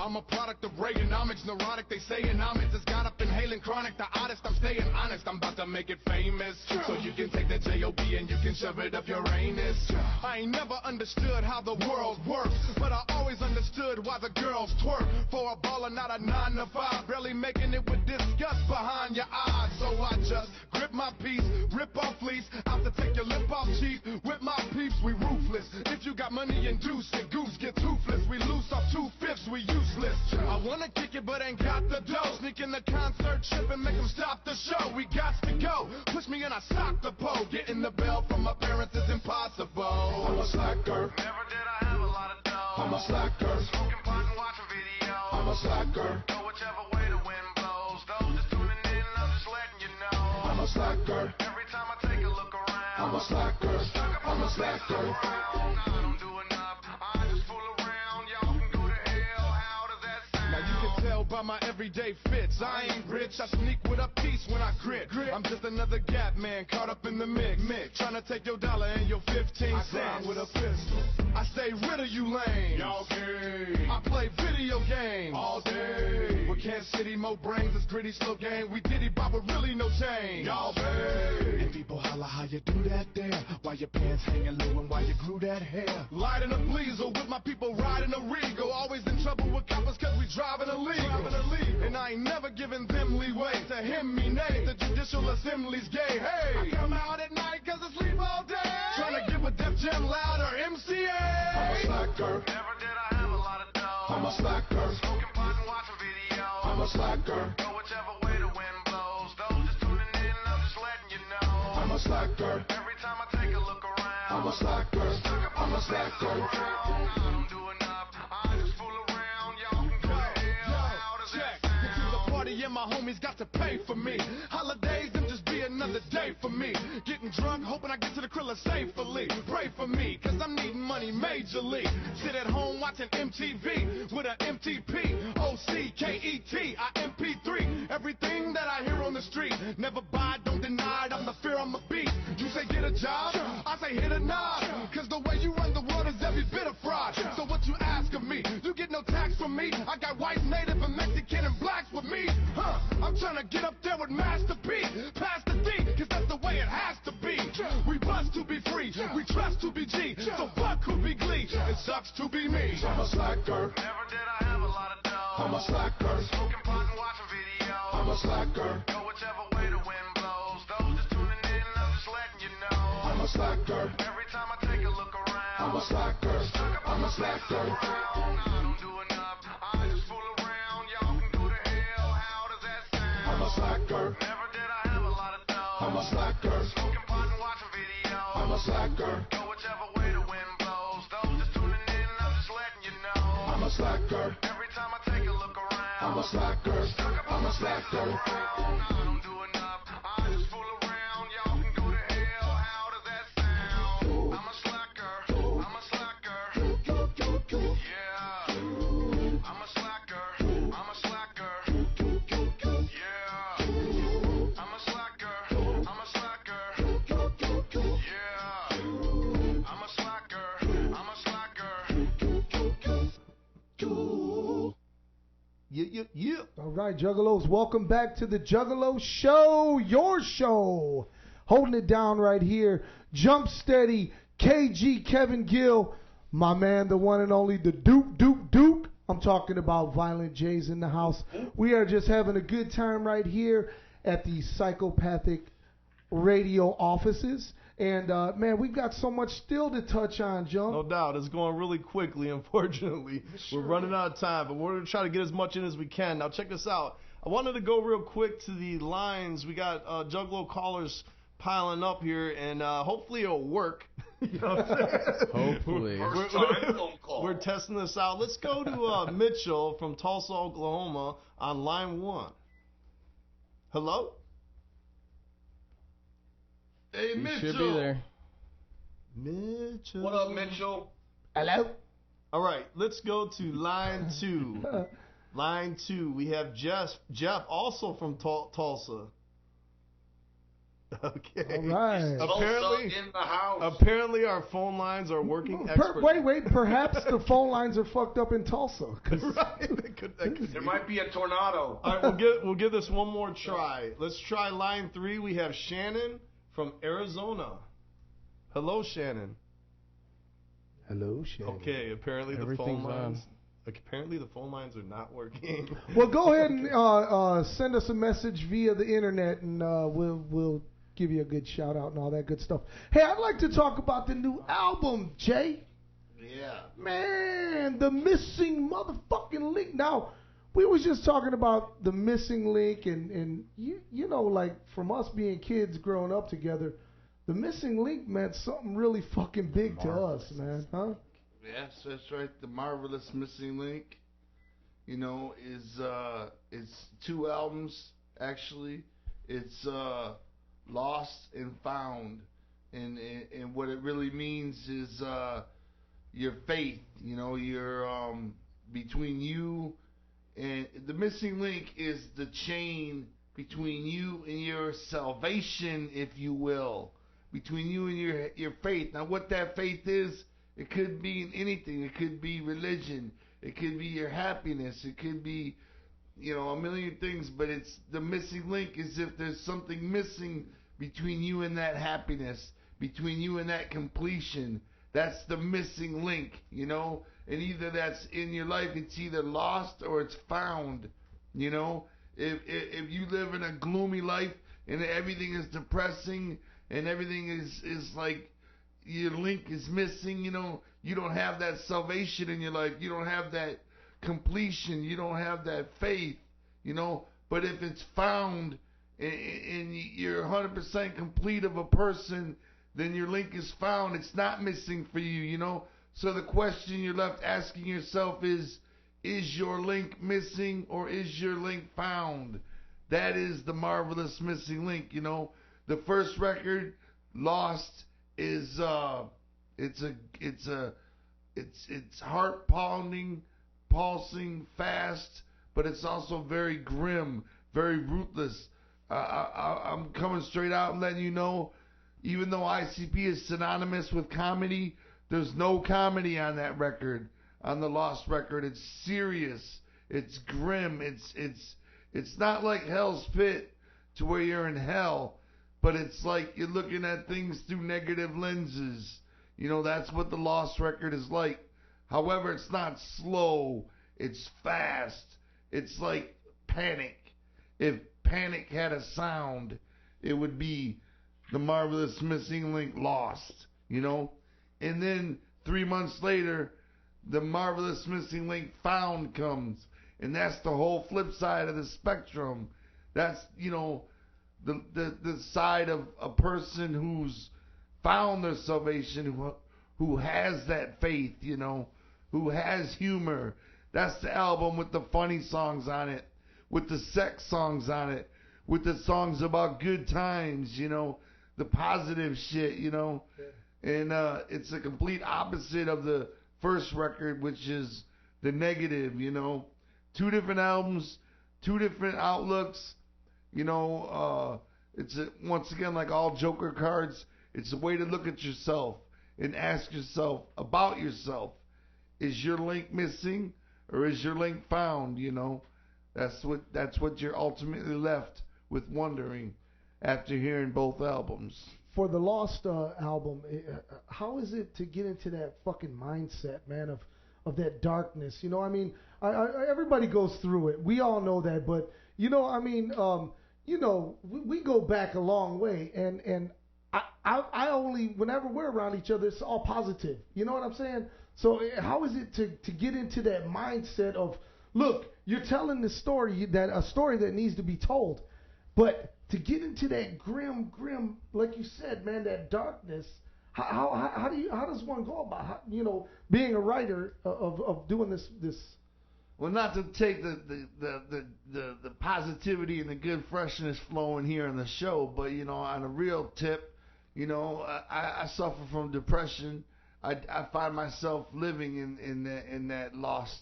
I'm a product of Reaganomics, neurotic, they saying I'm it. Just got up inhaling chronic, the oddest, I'm staying honest. I'm about to make it famous, so you can take the J-O-B and you can shove it up your anus. I ain't never understood how the world works, but I always understood why the girls twerk. For a baller, not a 9 to 5, barely making it with disgust behind your eyes. So I just grip my piece, rip off fleece, out to take your lip off cheap. With my peeps, we ruthless. If you got money and juice, and goose get toothless. We loose off 2/5, we useless. I wanna kick it, but ain't got the dough. Sneak in the concert trip and make them stop the show. We got to go. Push me and I sock the pole. Getting the bell from my parents is impossible. I'm a slacker. Never did I have a lot of dough. I'm a slacker. Smoking pot and watching videos. I'm a slacker. Go whichever way the wind blows. Those just tuning in, I'm just letting you know. I'm a slacker. Every time I take a look around. I'm a slacker. I'm a slacker. I don't do enough. I just fool around. Y'all can go to hell. How does that sound? Now you can tell by my everyday fits. I ain't rich, I sneak with a piece when I grit. I'm just another gap man caught up in the mix. Trying to take your dollar and your 15 cents. I with a pistol. I stay rid of you lame. Y'all gay. I play video games All day. with Kansas City, mo brains, it's gritty, slow game. We diddy bop with really no change. Y'all pay. And people holler how you do that there. Why your pants hanging low and why you grew that hair. Lighting a pleaser with my people riding a Regal. Always in trouble with coppers cause we driving illegal. And I ain't never giving them leeway to him me nay. The judicial assembly's gay. Hey, I come out at night cause I sleep all day. Trying to get with Def Jam Loud or MCA. I'm a slacker. Never did I have a lot of dough. I'm a slacker. Smoking pot and watching videos. I'm a slacker. Go whichever way the wind blows. Those just tuning in, I'm just letting you know. I'm a slacker. Every time I take a look around. I'm a slacker. I'm a slacker. I don't do enough. I just fool around. Y'all can go to hell. How does that sound? Get to the party and my homies got to pay for me. Holidays them just be another day for me. Getting drunk, hoping I get to the Krilla safely. Pray for me, cause I'm needing money majorly. Sit at home watching MTV with an MTP. OCKET, I MP3. Everything that I hear on the street. Never buy, don't deny it, I'm the fear on the beat. You say get a job, I say hit a nod. Cause the way you run the world is every bit of fraud. So what you ask of me, you get no tax from me. I got white, native, and Mexican and blacks with me. I'm trying to get up there with Master P. Pass the D, cause that's the way it has to be. We bust to be free, we trust to be G. So fuck who be Glee, it sucks to be me. I'm a slacker. Never did I have a lot of dough. I'm a slacker. Smoking pot and watching videos. I'm a slacker. Go whichever way the wind blows. Those just tuning in, I'm just letting you know. I'm a slacker. Every time I take a look around. I'm a slacker. I'm a slacker. I don't do enough. I just fool around. Y'all can go to hell. How does that sound? I'm a slacker. Never did I have a lot of dough. I'm a slacker. Smoking pot and watching videos. I'm a slacker. Go whichever way the wind blows. Those just tuning in, I'm just letting you know. I'm a slacker. Every time I take a look around. I'm a slacker. I'm a slacker. I don't do enough. I just fool around. Y'all can go to hell. How does that sound? I'm a slacker. I'm a slacker. Yeah. I'm a slacker. I'm a slacker. Yeah. I'm a slacker. I'm a slacker. Yeah. I'm a slacker. I'm a slacker. Yeah. All right, Juggalos, welcome back to the Juggalo Show, your show. Holding it down right here, Jump Steady, KG, Kevin Gill, my man, the one and only, the Duke. I'm talking about Violent J's in the house. We are just having a good time right here at the Psychopathic Radio offices. And, man, we've got so much still to touch on, Jump. No doubt. It's going really quickly, unfortunately. Sure. We're running out of time, but we're going to try to get as much in as we can. Now, check this out. I wanted to go real quick to the lines. We got Juggalo callers piling up here, and hopefully it'll work. You know what I'm saying? Hopefully. First time phone call. We're testing this out. Let's go to Mitchell from Tulsa, Oklahoma on line 1. Hello? Hey, You Mitchell. should be there. Mitchell. What up, Mitchell? Hello? All right, let's go to line 2. Line 2, we have Jeff also from Tulsa. Okay. All right. Apparently, in the house. Apparently, our phone lines are working expertly. Wait. Perhaps the phone lines are fucked up in Tulsa. Right. There might be a tornado. All right, we'll give this one more try. Let's try line 3. We have Shannon from Arizona. Hello, Shannon. Hello, Shannon. Okay, apparently the phone lines. Apparently the phone lines are not working. Well, go ahead and send us a message via the internet, and we'll give you a good shout out and all that good stuff. Hey, I'd like to talk about the new album, Jay. Yeah. Man, the missing motherfucking link. Now, we was just talking about the missing link, and you know, like from us being kids growing up together, the missing link meant something really fucking big to us, man. Huh? Yes, that's right. The Marvelous Missing Link, you know, is it's 2 albums actually. It's Lost and Found, and what it really means is your faith. You know, your between you and the missing link is the chain between you and your salvation, if you will, between you and your faith. Now, what that faith is. It could be anything. It could be religion. It could be your happiness. It could be, you know, a million things. But it's the missing link is if there's something missing between you and that happiness, between you and that completion. That's the missing link, you know. And either that's in your life, it's either lost or it's found, you know. If you live in a gloomy life and everything is depressing and everything is like, your link is missing, you know, you don't have that salvation in your life, you don't have that completion, you don't have that faith, you know. But if it's found and you're 100% complete of a person, then your link is found. It's not missing for you, you know. So the question you're left asking yourself is your link missing or is your link found? That is the Marvelous Missing Link, you know. The first record, Lost, is it's heart pounding, pulsing, fast, but it's also very grim, very ruthless. I'm coming straight out and letting you know, even though ICP is synonymous with comedy, there's no comedy on that record, on the Lost record. It's serious, it's grim, it's not like Hell's Pit to where you're in hell. But it's like you're looking at things through negative lenses. You know, that's what the Lost record is like. However, it's not slow. It's fast. It's like Panic. If Panic had a sound, it would be the Marvelous Missing Link Lost, you know. And then 3 months later, the Marvelous Missing Link Found comes. And that's the whole flip side of the spectrum. That's, you know, the side of a person who's found their salvation, who has that faith, you know, who has humor. That's the album with the funny songs on it, with the sex songs on it, with the songs about good times, you know, the positive shit, you know. And it's a complete opposite of the first record, which is the negative, you know. 2 different albums, 2 different outlooks. You know, it's once again, like all Joker cards, it's a way to look at yourself and ask yourself about yourself. Is your link missing or is your link found, you know? That's what you're ultimately left with wondering after hearing both albums. For the Lost album, how is it to get into that fucking mindset, man, of that darkness? You know, I mean, everybody goes through it. We all know that, but, you know, I mean, you know, we go back a long way, and I only, whenever we're around each other, it's all positive. You know what I'm saying? So how is it to get into that mindset of, look, you're telling the story, a story that needs to be told. But to get into that grim, like you said, man, that darkness. How does one go about being a writer of doing this? Well, not to take the positivity and the good freshness flowing here in the show, but on a real tip, I suffer from depression. I find myself living in that lost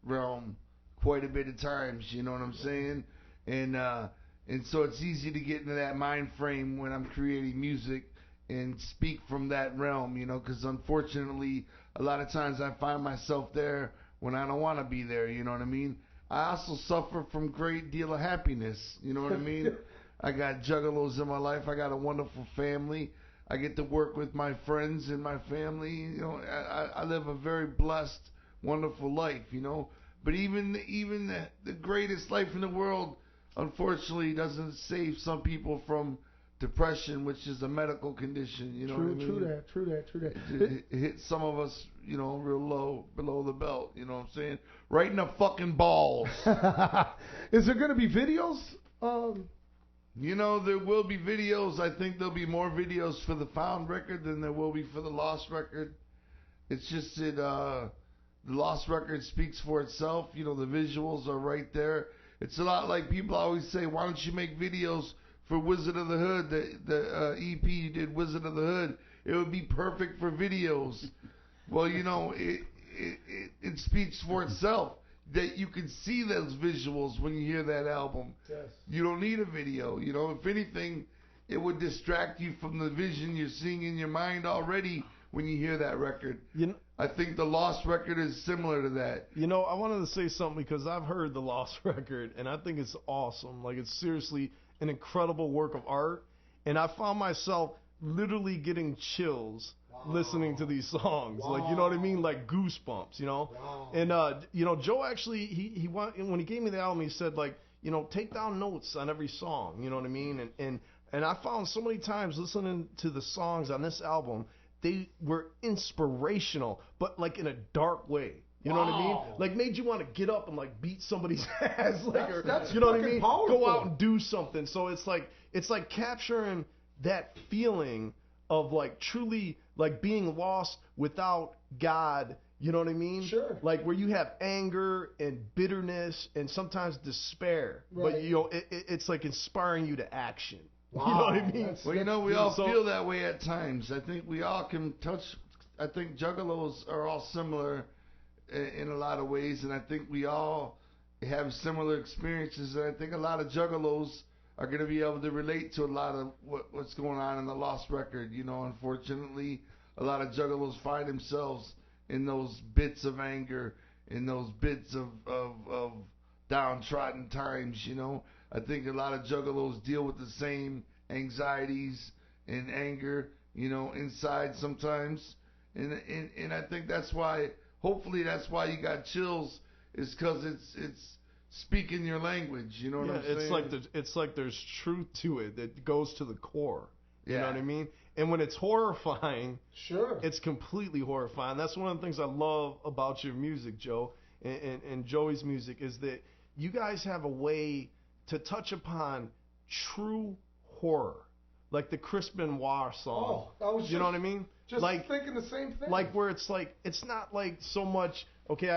realm quite a bit of times. You know what I'm saying? And so it's easy to get into that mind frame when I'm creating music and speak from that realm, because unfortunately, a lot of times I find myself there when I don't want to be there, you know what I mean? I also suffer from great deal of happiness, you know what I mean? I got juggalos in my life. I got a wonderful family. I get to work with my friends and my family. I live a very blessed, wonderful life, But even the greatest life in the world, unfortunately, doesn't save some people from depression, which is a medical condition, what I mean? True that. It hits some of us, real low, below the belt, you know what I'm saying? Right in the fucking balls. Is there going to be videos? There will be videos. I think there'll be more videos for the found record than there will be for the lost record. It's just that the lost record speaks for itself. The visuals are right there. It's a lot like people always say, why don't you make videos for Wizard of the Hood? The EP you did, Wizard of the Hood. It would be perfect for videos. Well, it speaks for itself that you can see those visuals when you hear that album. Yes. You don't need a video. If anything, it would distract you from the vision you're seeing in your mind already when you hear that record. I think the Lost record is similar to that. I wanted to say something because I've heard the Lost record, and I think it's awesome. Like, it's seriously an incredible work of art, and I found myself literally getting chills listening to these songs. Like, you know what I mean? Like goosebumps, And Joe actually he when he gave me the album, he said, like, take down notes on every song, you know what I mean? And I found so many times listening to the songs on this album, they were inspirational, but like in a dark way. You know what I mean? Like, made you want to get up and like beat somebody's ass, like, that's you know what I mean? Powerful. Go out and do something. So it's like capturing that feeling of like truly like being lost without God. You know what I mean? Sure. Like where you have anger and bitterness and sometimes despair, right. But it's like inspiring you to action. Wow. You know what I mean? Well, we all feel that way at times. I think we all can touch. I think juggalos are all similar in a lot of ways, and I think we all have similar experiences. And I think a lot of juggalos are going to be able to relate to a lot of what's going on in the Lost record. Unfortunately, a lot of juggalos find themselves in those bits of anger, in those bits of downtrodden times. I think a lot of juggalos deal with the same anxieties and anger, inside sometimes. And I think that's why, hopefully that's why you got chills, is because it's speaking your language, you know what I'm saying? It's like there's truth to it that goes to the core. You Yeah. know what I mean? And when it's horrifying, sure, it's completely horrifying. That's one of the things I love about your music, Joe, and Joey's music, is that you guys have a way to touch upon true horror, like the Chris Benoit song. Oh, I was you know what I mean? Just like thinking the same thing. Like where it's like, it's not like so much, okay,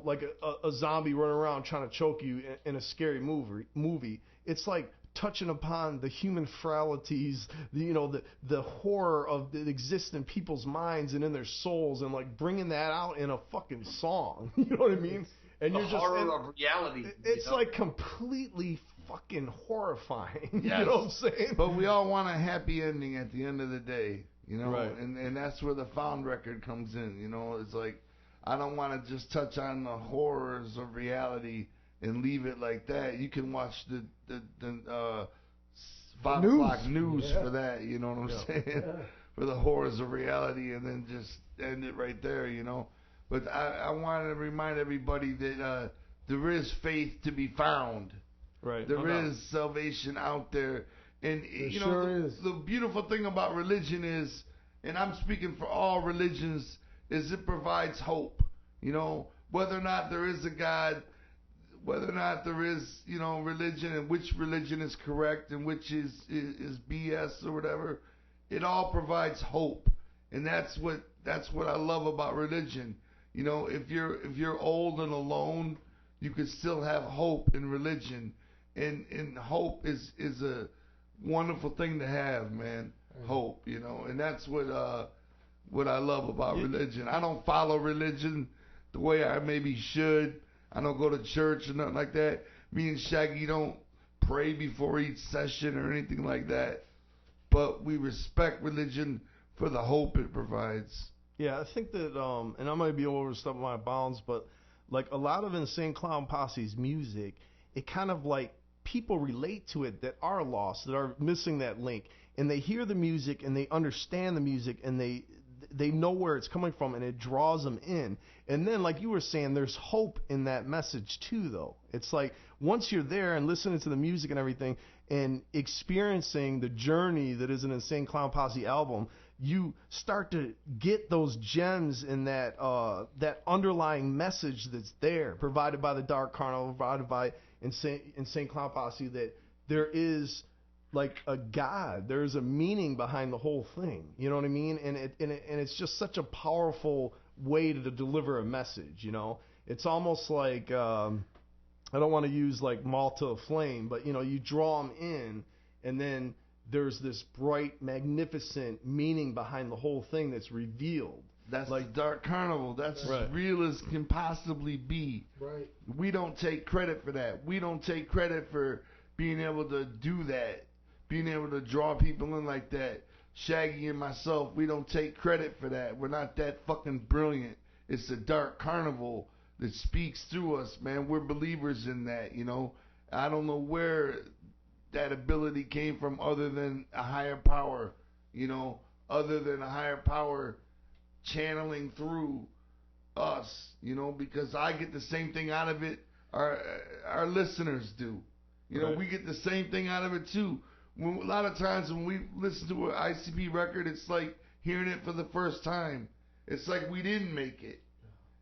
like a zombie running around trying to choke you in a scary movie. It's like touching upon the human frailties, the horror of that exists in people's minds and in their souls, and like bringing that out in a fucking song. You know what I mean? And the horror of reality. It's like completely fucking horrifying. Yes. You know what I'm saying? But we all want a happy ending at the end of the day, Right. And that's where the found record comes in. It's like, I don't want to just touch on the horrors of reality and leave it like that. You can watch the 5 o'clock news for that. You know what I'm saying? Yeah. For the horrors of reality, and then just end it right there. But I want to remind everybody that there is faith to be found. Right. There is salvation out there. And the beautiful thing about religion is, and I'm speaking for all religions, is it provides hope. Whether or not there is a God, whether or not there is, religion and which religion is correct and which is BS or whatever, it all provides hope, and that's what I love about religion. If you're old and alone, you can still have hope in religion, and hope is a wonderful thing to have, man. Hope, and that's what I love about religion. I don't follow religion the way I maybe should. I don't go to church or nothing like that. Me and Shaggy don't pray before each session or anything like that. But we respect religion for the hope it provides. Yeah, I think that, and I might be overstepping my bounds, but like a lot of Insane Clown Posse's music, it kind of like people relate to it that are lost, that are missing that link, and they hear the music and they understand the music and they know where it's coming from, and it draws them in. And then, like you were saying, there's hope in that message too, though. It's like once you're there and listening to the music and everything and experiencing the journey that is an Insane Clown Posse album, you start to get those gems in that underlying message that's there, provided by the Dark Carnival, provided by Insane Clown Posse, that there is like a God, there's a meaning behind the whole thing. You know what I mean? And it's just such a powerful way to deliver a message. It's almost like I don't want to use like Malta Flame, but you draw them in, and then there's this bright, magnificent meaning behind the whole thing that's revealed. That's like the Dark Carnival. That's as real as can possibly be. Right. We don't take credit for that. We don't take credit for being able to do that, being able to draw people in like that. Shaggy and myself, we don't take credit for that. We're not that fucking brilliant. It's the Dark Carnival that speaks through us, man. We're believers in that, I don't know where that ability came from other than a higher power, other than a higher power channeling through us, because I get the same thing out of it our listeners do. We get the same thing out of it too. A lot of times when we listen to an ICP record, it's like hearing it for the first time. It's like we didn't make it.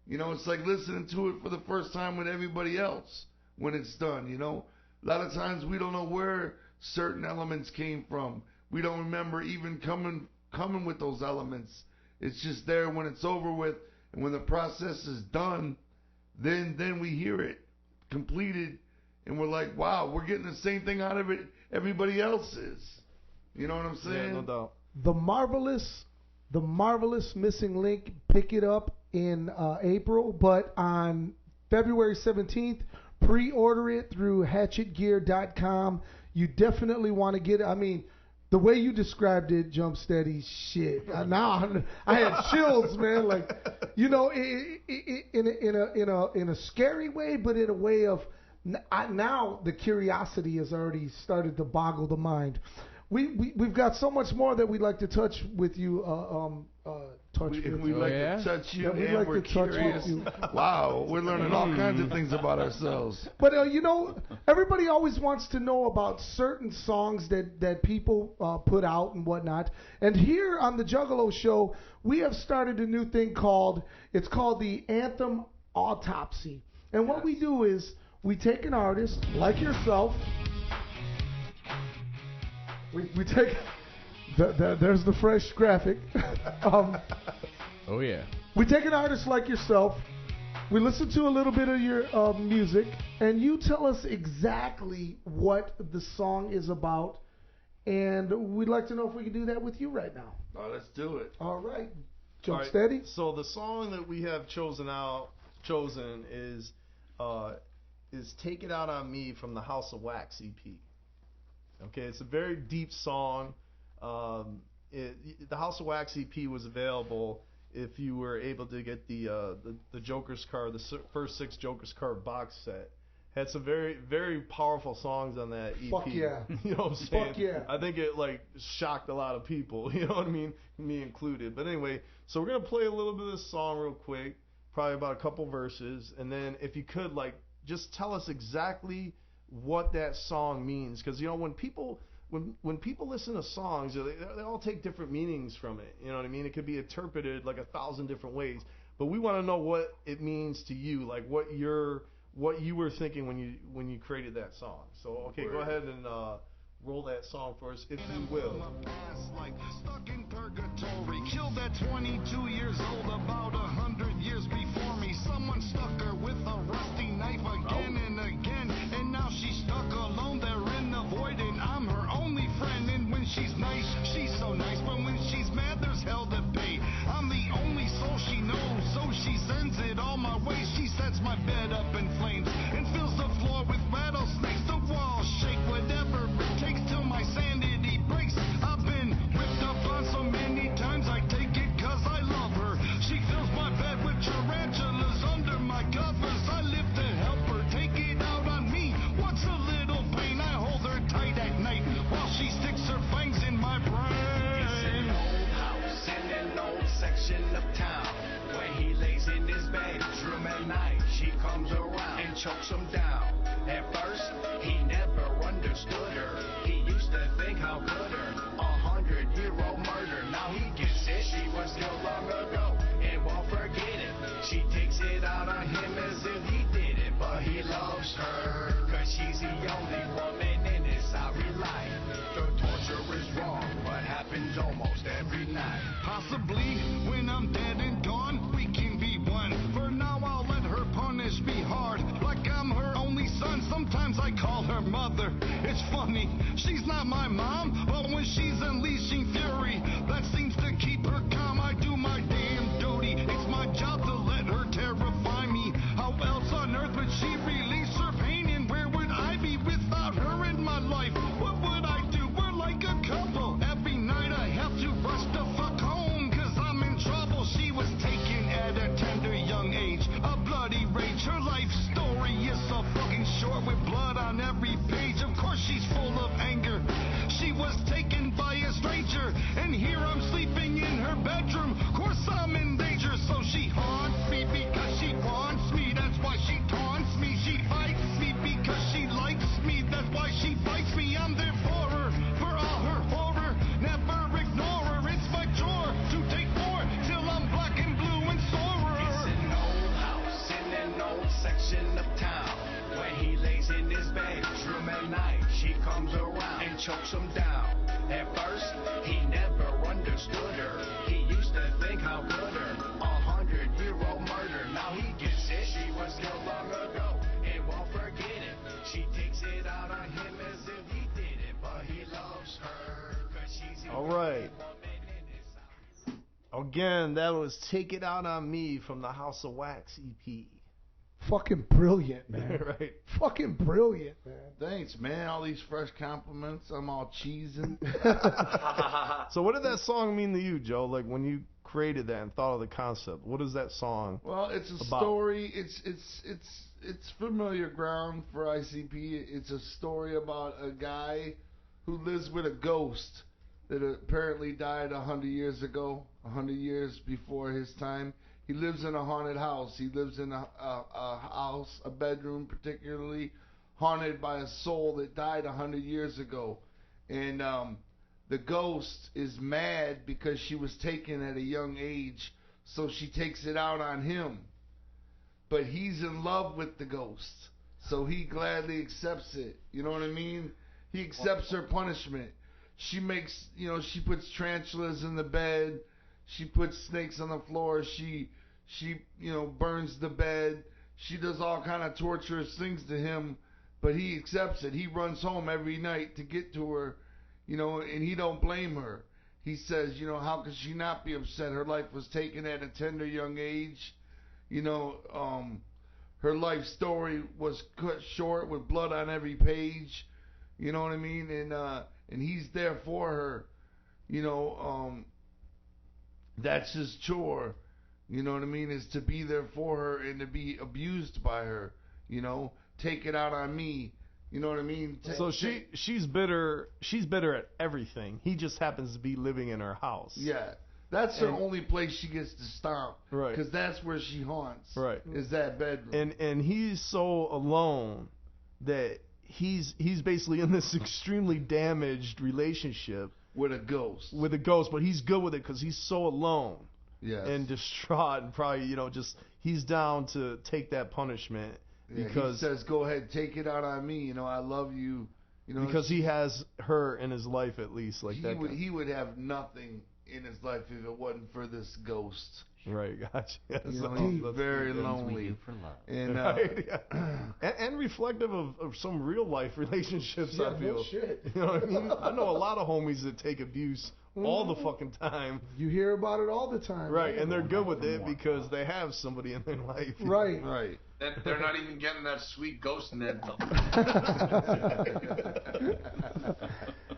It's like listening to it for the first time with everybody else when it's done, A lot of times we don't know where certain elements came from. We don't remember even coming with those elements. It's just there when it's over with, and when the process is done, then we hear it completed, and we're like, wow, we're getting the same thing out of it everybody else is. You know what I'm saying? Yeah, no doubt. The marvelous Missing Link. Pick it up in April, but on February 17th, pre-order it through hatchetgear.com. You definitely want to get it. I mean, the way you described it, Jump Steady, shit. Now I had chills, man. Like, in a scary way, but in a way of now the curiosity has already started to boggle the mind. We've got so much more that we'd like to touch with you. We'd like to touch you, and like we're curious. Wow, we're learning all kinds of things about ourselves. But everybody always wants to know about certain songs that people put out and whatnot. And here on the Juggalo Show, we have started a new thing called the Anthem Autopsy. And what we do is we take an artist like yourself. We take there's the fresh graphic. Oh yeah. We take an artist like yourself. We listen to a little bit of your music, and you tell us exactly what the song is about. And we'd like to know if we can do that with you right now. Oh, let's do it. All right. Jump steady. So the song that we have chosen is "Take It Out on Me" from the House of Wax EP. Okay, it's a very deep song. The House of Wax EP was available if you were able to get the Joker's Card, the first 6 Joker's Card box set. Had some very, very powerful songs on that EP. Fuck yeah. You know what I'm saying? Fuck yeah. I think it shocked a lot of people, you know what I mean? Me included. But anyway, so we're going to play a little bit of this song real quick, probably about a couple verses, and then if you could just tell us exactly what that song means, because when people listen to songs, they all take different meanings from it. You know what I mean? It could be interpreted 1,000 different ways, but we want to know what it means to you, like what your what you were thinking when you created that song. So okay, go ahead and roll that song for us, if you will. Like stuck in purgatory, killed at 22 years old, about 100 years before me. Someone stuck her with a rusty knife again and again, and now she's stuck alone there in the void, and I'm her only friend. And when she's nice, she's so nice, but when she's mad, there's hell to pay. I'm the only soul she knows, so she sends it all my way. She sets my bed up in flames and fills the floor with rattlesnakes. The walls shake, whatever it takes till my sanity breaks. I've been whipped up on so many times, I take it cause I love her. She fills my bed with tarantulas under my covers. I live to help her, take it out on me. What's a little pain? I hold her tight at night while she sticks her fangs in my brain. It's an old house in an old section of town, where he lays in his bedroom at night. She comes around and chokes him down. At first, he never understood her. He used to think how good her 100-year-old murder. Now he gets it. She was killed long ago and won't forget it. She takes it out on him as if he did it, but he loves her, cause she's the only woman in his sorry life. The torture is wrong, but happens almost every night. Possibly when I'm dead and gone, we can be one. For now, I'll let her punish me hard, like I'm her only son. Sometimes I call her mother. It's funny, she's not my mom, but when she's unleashing fury, that seems to keep her calm. I do my damn duty. It's my job to let her terrify me. How else on earth would she release her pain? And where would I be without her in my life? What would I do? We're like a couple. Every night I have to rush the fuck home, cause I'm in trouble. She was taken at a tender young age, a bloody rage. Her life story is so fucking short, with blood on every page. Of course she's full of anger. She was taken by a stranger, and here I'm sleeping in her bedroom. Of course I'm in danger, so she haunts me because she wants me. That's why she taunts me. She fights me because she likes me. That's why she bites me. I'm there for her, for all her horror. Never ignore her. It's my chore to take more till I'm black and blue and sorer. It's an old house in an old section of town, where he lays in his bedroom at night. She comes around and chokes him down. At first, he never understood her. He used to think how good her 100-year-old murder. Now he gets it. She was killed long ago and won't forget it. She takes it out on him as if he did it, but he loves her, cause she's the All right. Again, that was Take It Out on Me from the House of Wax EP. Fucking brilliant, man. Right. Fucking brilliant, man. Thanks, man. All these fresh compliments. I'm all cheesing. So what did that song mean to you, Joe? Like when you created that and thought of the concept, what is that song? Well, it's a about? story. It's familiar ground for ICP. It's a story about a guy who lives with a ghost that apparently died 100 years ago, 100 years before his time. He lives in a haunted house. He lives in a house, a bedroom particularly, haunted by a soul that died 100 years ago. And the ghost is mad because she was taken at a young age, so she takes it out on him. But he's in love with the ghost, so he gladly accepts it. You know what I mean? He accepts her punishment. She makes, she puts tarantulas in the bed. She puts snakes on the floor. She burns the bed. She does all kind of torturous things to him, but he accepts it. He runs home every night to get to her, and he don't blame her. He says, how could she not be upset? Her life was taken at a tender young age. Her life story was cut short with blood on every page. You know what I mean? And he's there for her. That's his chore. You know what I mean? Is to be there for her and to be abused by her. Take it out on me. You know what I mean? So she's bitter. She's bitter at everything. He just happens to be living in her house. Yeah. That's her only place she gets to stomp. Right. Because that's where she haunts. Right. Is that bedroom. And he's so alone that he's basically in this extremely damaged relationship with a ghost. But he's good with it because he's so alone. Yes. And distraught, and probably, just he's down to take that punishment because he says, "Go ahead, take it out on me. You know, I love you." You know, because he has her in his life at least, like that. He would have nothing in his life if it wasn't for this ghost. Right, gotcha. Yes, You know, he's very lonely. And, right, yeah. and reflective of some real life relationships. Yeah, I feel. no shit. You know what I mean? I know a lot of homies that take abuse all the fucking time. You hear about it all the time. Right, man. and they're good with it because they have somebody in their life. Right. Right. They're not even getting that sweet ghost Ned.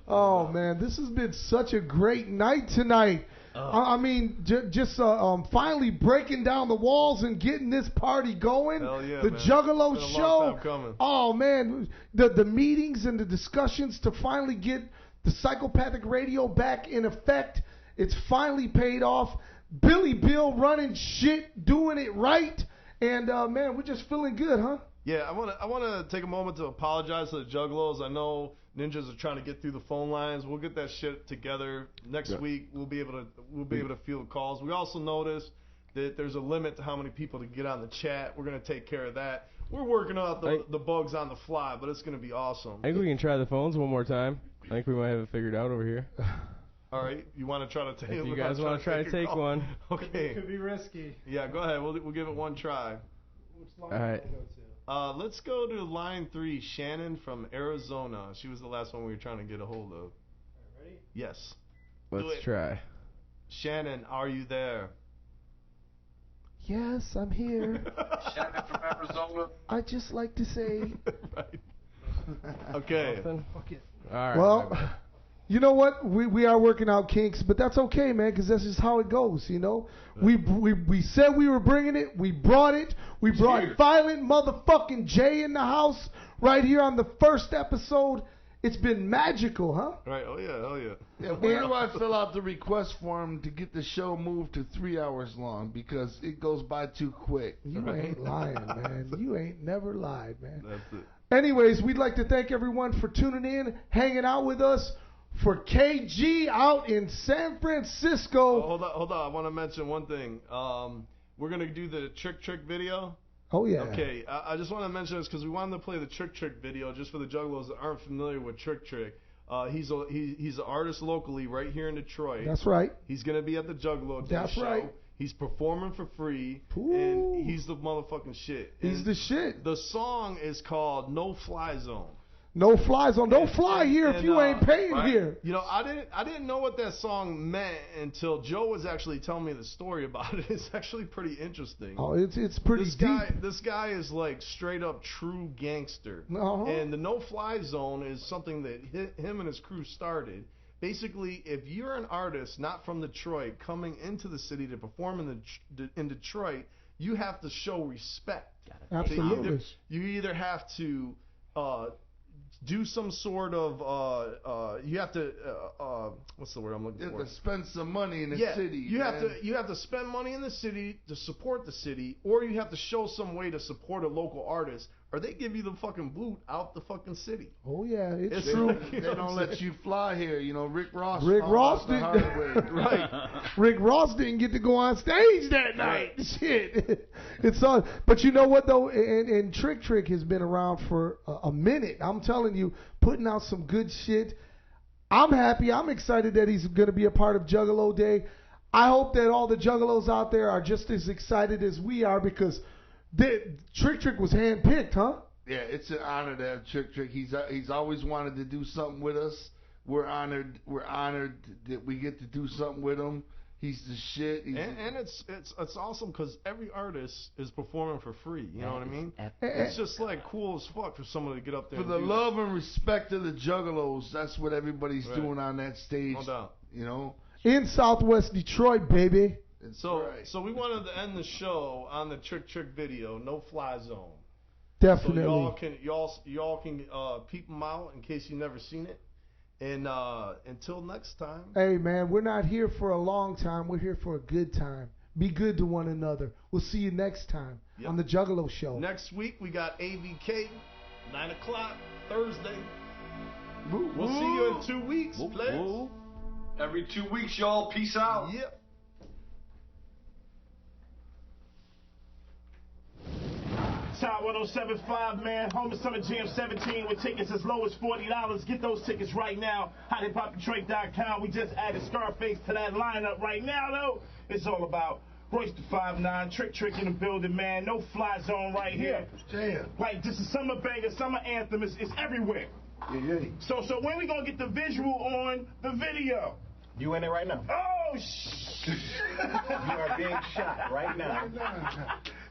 Oh man, this has been such a great night tonight. I mean, just finally breaking down the walls and getting this party going. Hell yeah, the man. Juggalo It's been a show. long time coming. Oh man, the meetings and the discussions to finally get the psychopathic radio back in effect. It's finally paid off. Billy Bill running shit, doing it right, and man, we're just feeling good, huh? Yeah, I want to take a moment to apologize to the Juggalos. I know ninjas are trying to get through the phone lines. We'll get that shit together next week. We'll be able to field calls. We also noticed that there's a limit to how many people to get on the chat. We're gonna take care of that. We're working out the bugs on the fly, but it's gonna be awesome. I think we can try the phones one more time. I think we might have it figured out over here. All right, you want to try to take? If you guys want to try to take one. Okay. It could be risky. Yeah, go ahead. We'll give it one try. Which line All right. do I go to? Let's go to line 3, Shannon from Arizona. She was the last one we were trying to get a hold of. Ready? Yes. Let's try. Shannon, are you there? Yes, I'm here. Shannon from Arizona. I just like to say. Right. Okay. Fuck it. All right. Well, you know what? We are working out kinks, but that's okay, man, because that's just how it goes, you know? We said we were bringing it. We brought it. We brought Violent motherfucking Jay in the house right here on the first episode. It's been magical, huh? Right. Oh, yeah. Oh, yeah. Yeah, where do I fill out the request form to get the show moved to 3 hours long? Because it goes by too quick. You ain't lying, man. You ain't never lied, man. That's it. Anyways, we'd like to thank everyone for tuning in, hanging out with us. For KG out in San Francisco. Oh, hold on. I want to mention one thing. We're going to do the Trick video. Oh, yeah. Okay, I just want to mention this because we wanted to play the Trick video just for the Juggalos that aren't familiar with Trick. He's an artist locally right here in Detroit. That's right. He's going to be at the Juggalo Day That's show. right. He's performing for free, Ooh. and he's the motherfucking shit. He's And the shit. The song is called No Fly Zone. No fly zone. Don't fly here if you ain't paying right? here. You know, I didn't know what that song meant until Joe was actually telling me the story about it. It's actually pretty interesting. Oh, it's pretty deep. This guy is like straight up true gangster. Uh-huh. And the No Fly Zone is something that him and his crew started. Basically, if you're an artist not from Detroit coming into the city to perform in Detroit, you have to show respect. Absolutely. You either have to do some sort of you have to what's the word I'm looking for? You have to spend some money in the city. You have to spend money in the city to support the city, or you have to show some way to support a local artist, or they give you the fucking boot out the fucking city. Oh yeah, it's They true. don't let you fly here. You know, Rick Ross. Rick Ross the hard way. Right. Rick Ross didn't get to go on stage that night. Shit. It's on. But you know what though? And Trick has been around for a minute. I'm telling you, putting out some good shit. I'm happy. I'm excited that he's going to be a part of Juggalo Day. I hope that all the Juggalos out there are just as excited as we are because Trick was handpicked, huh? Yeah, it's an honor to have Trick. He's always wanted to do something with us. We're honored that we get to do something with him. He's the shit. And it's awesome because every artist is performing for free. You know what I mean? It's just like cool as fuck for someone to get up there. For the love and respect of the Juggalos, that's what everybody's doing on that stage. No doubt. You know? In Southwest Detroit, baby. So we wanted to end the show on the Trick video, No Fly Zone. Definitely. So y'all can peep them out in case you never seen it. And until next time. Hey, man, we're not here for a long time. We're here for a good time. Be good to one another. We'll see you next time on the Juggalo Show. Next week, we got AVK, 9 o'clock, Thursday. We'll see you in 2 weeks, players. Every 2 weeks, y'all. Peace out. Yep. Top 107.5, man. Home of Summer Jam 17 with tickets as low as $40. Get those tickets right now. HotHipHopDetroit.com. We just added Scarface to that lineup right now, though. It's all about Royce the 5'9", Trick in the building, man. No fly zone right here. Damn. Like, this is summer banger, summer anthem. It's everywhere. Yeah. So when we gonna get the visual on the video? You in it right now? Oh, shit. You are being shot right now.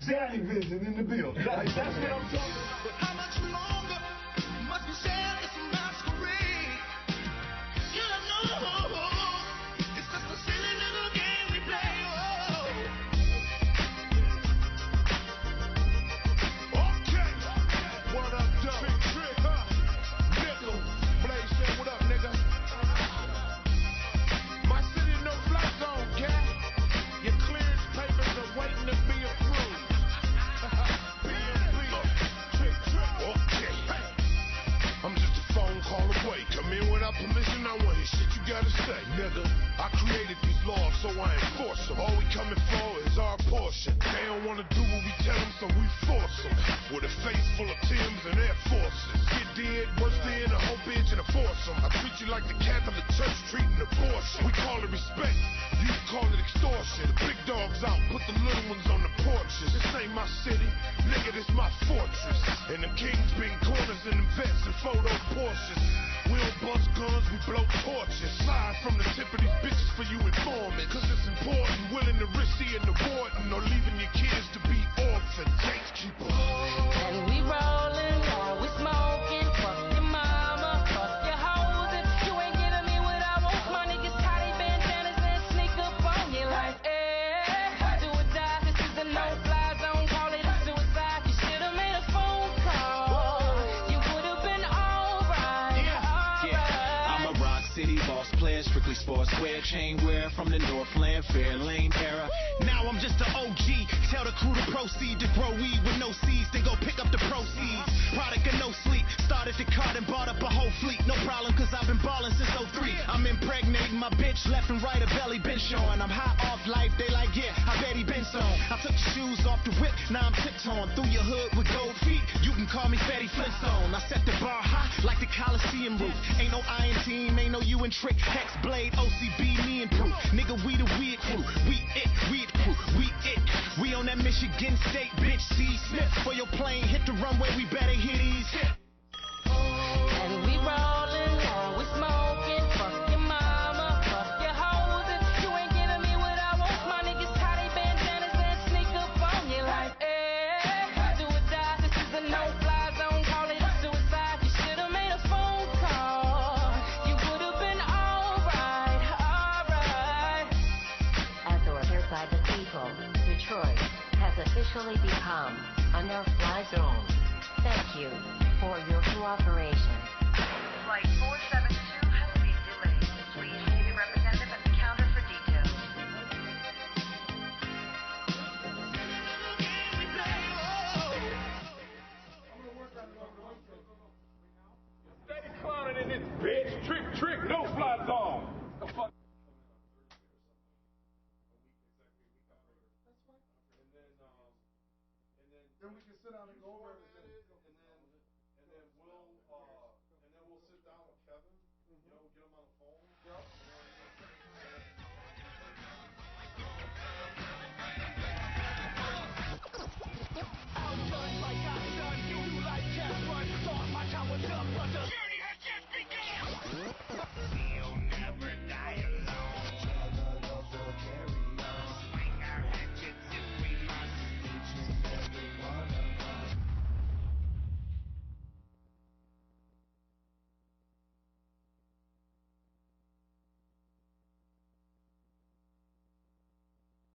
Daddy vision in the building. That's what I'm talking about. How much longer must we share this masquerade? You don't know. It's just a silly little game we play. Okay. What up, Doug? Big Trick, huh? Nickel. Blaze said, what up, nigga? My city, no fly zone, cat. Your clearance papers are waiting to be approved. I'm just a phone call away. Come in without permission, I want to hear shit you gotta say, nigga. I created these laws, so I enforce them. All we coming for is our portion. They don't wanna do what we tell them, so we force them. With a face full of Timbs and Air Forces. Get dead, worse than a whole bitch and a foursome. I treat you like the Catholic Church treating abortion. We call it respect, you call it extortion. The big dogs out, put the little ones on the porches. This ain't my city, nigga, this my fortress. And the kings been corners and vets and photo Porsches. We don't bust guns, we blow torches. Slide from the tip of these bitches for you informants. Cause it's important, willing to risk seeing the warden or leaving your kids to be orphans. Gatekeeper. And we rollin', now we smoking. Fuck your mama, fuck your hoes. If you ain't giving me what I want, my niggas tie they bandanas and sneak up on you like, do or die. This is a no-fly zone, call it a suicide. You should've made a phone call. You would've been alright. I'm a Rock City boss player, strictly sportswear, chain wear from the Northland Fair Lane era. Now I'm just an OG. Tell the crew to proceed to grow weed with no seeds, then go pick up the proceeds. Product of no sleep. Started the cart and bought up a whole fleet. No problem, cause I've been ballin' since 03. I'm impregnating my bitch, left and right, her belly been showing. I'm high off life, they like, yeah, I bet he been sewn. I took the shoes off the whip, now I'm tiptoeing through your hood with gold feet. You can call me Fatty Flintstone. I set the bar high like the Coliseum roof. Ain't no iron team, ain't no you and Trick, Hex, Blade, OCB, me and Proof. Nigga, we the weird crew. We it, crew. We it. We on that Michigan State, bitch, C. Smith. For your plane, hit the runway, we better hit these.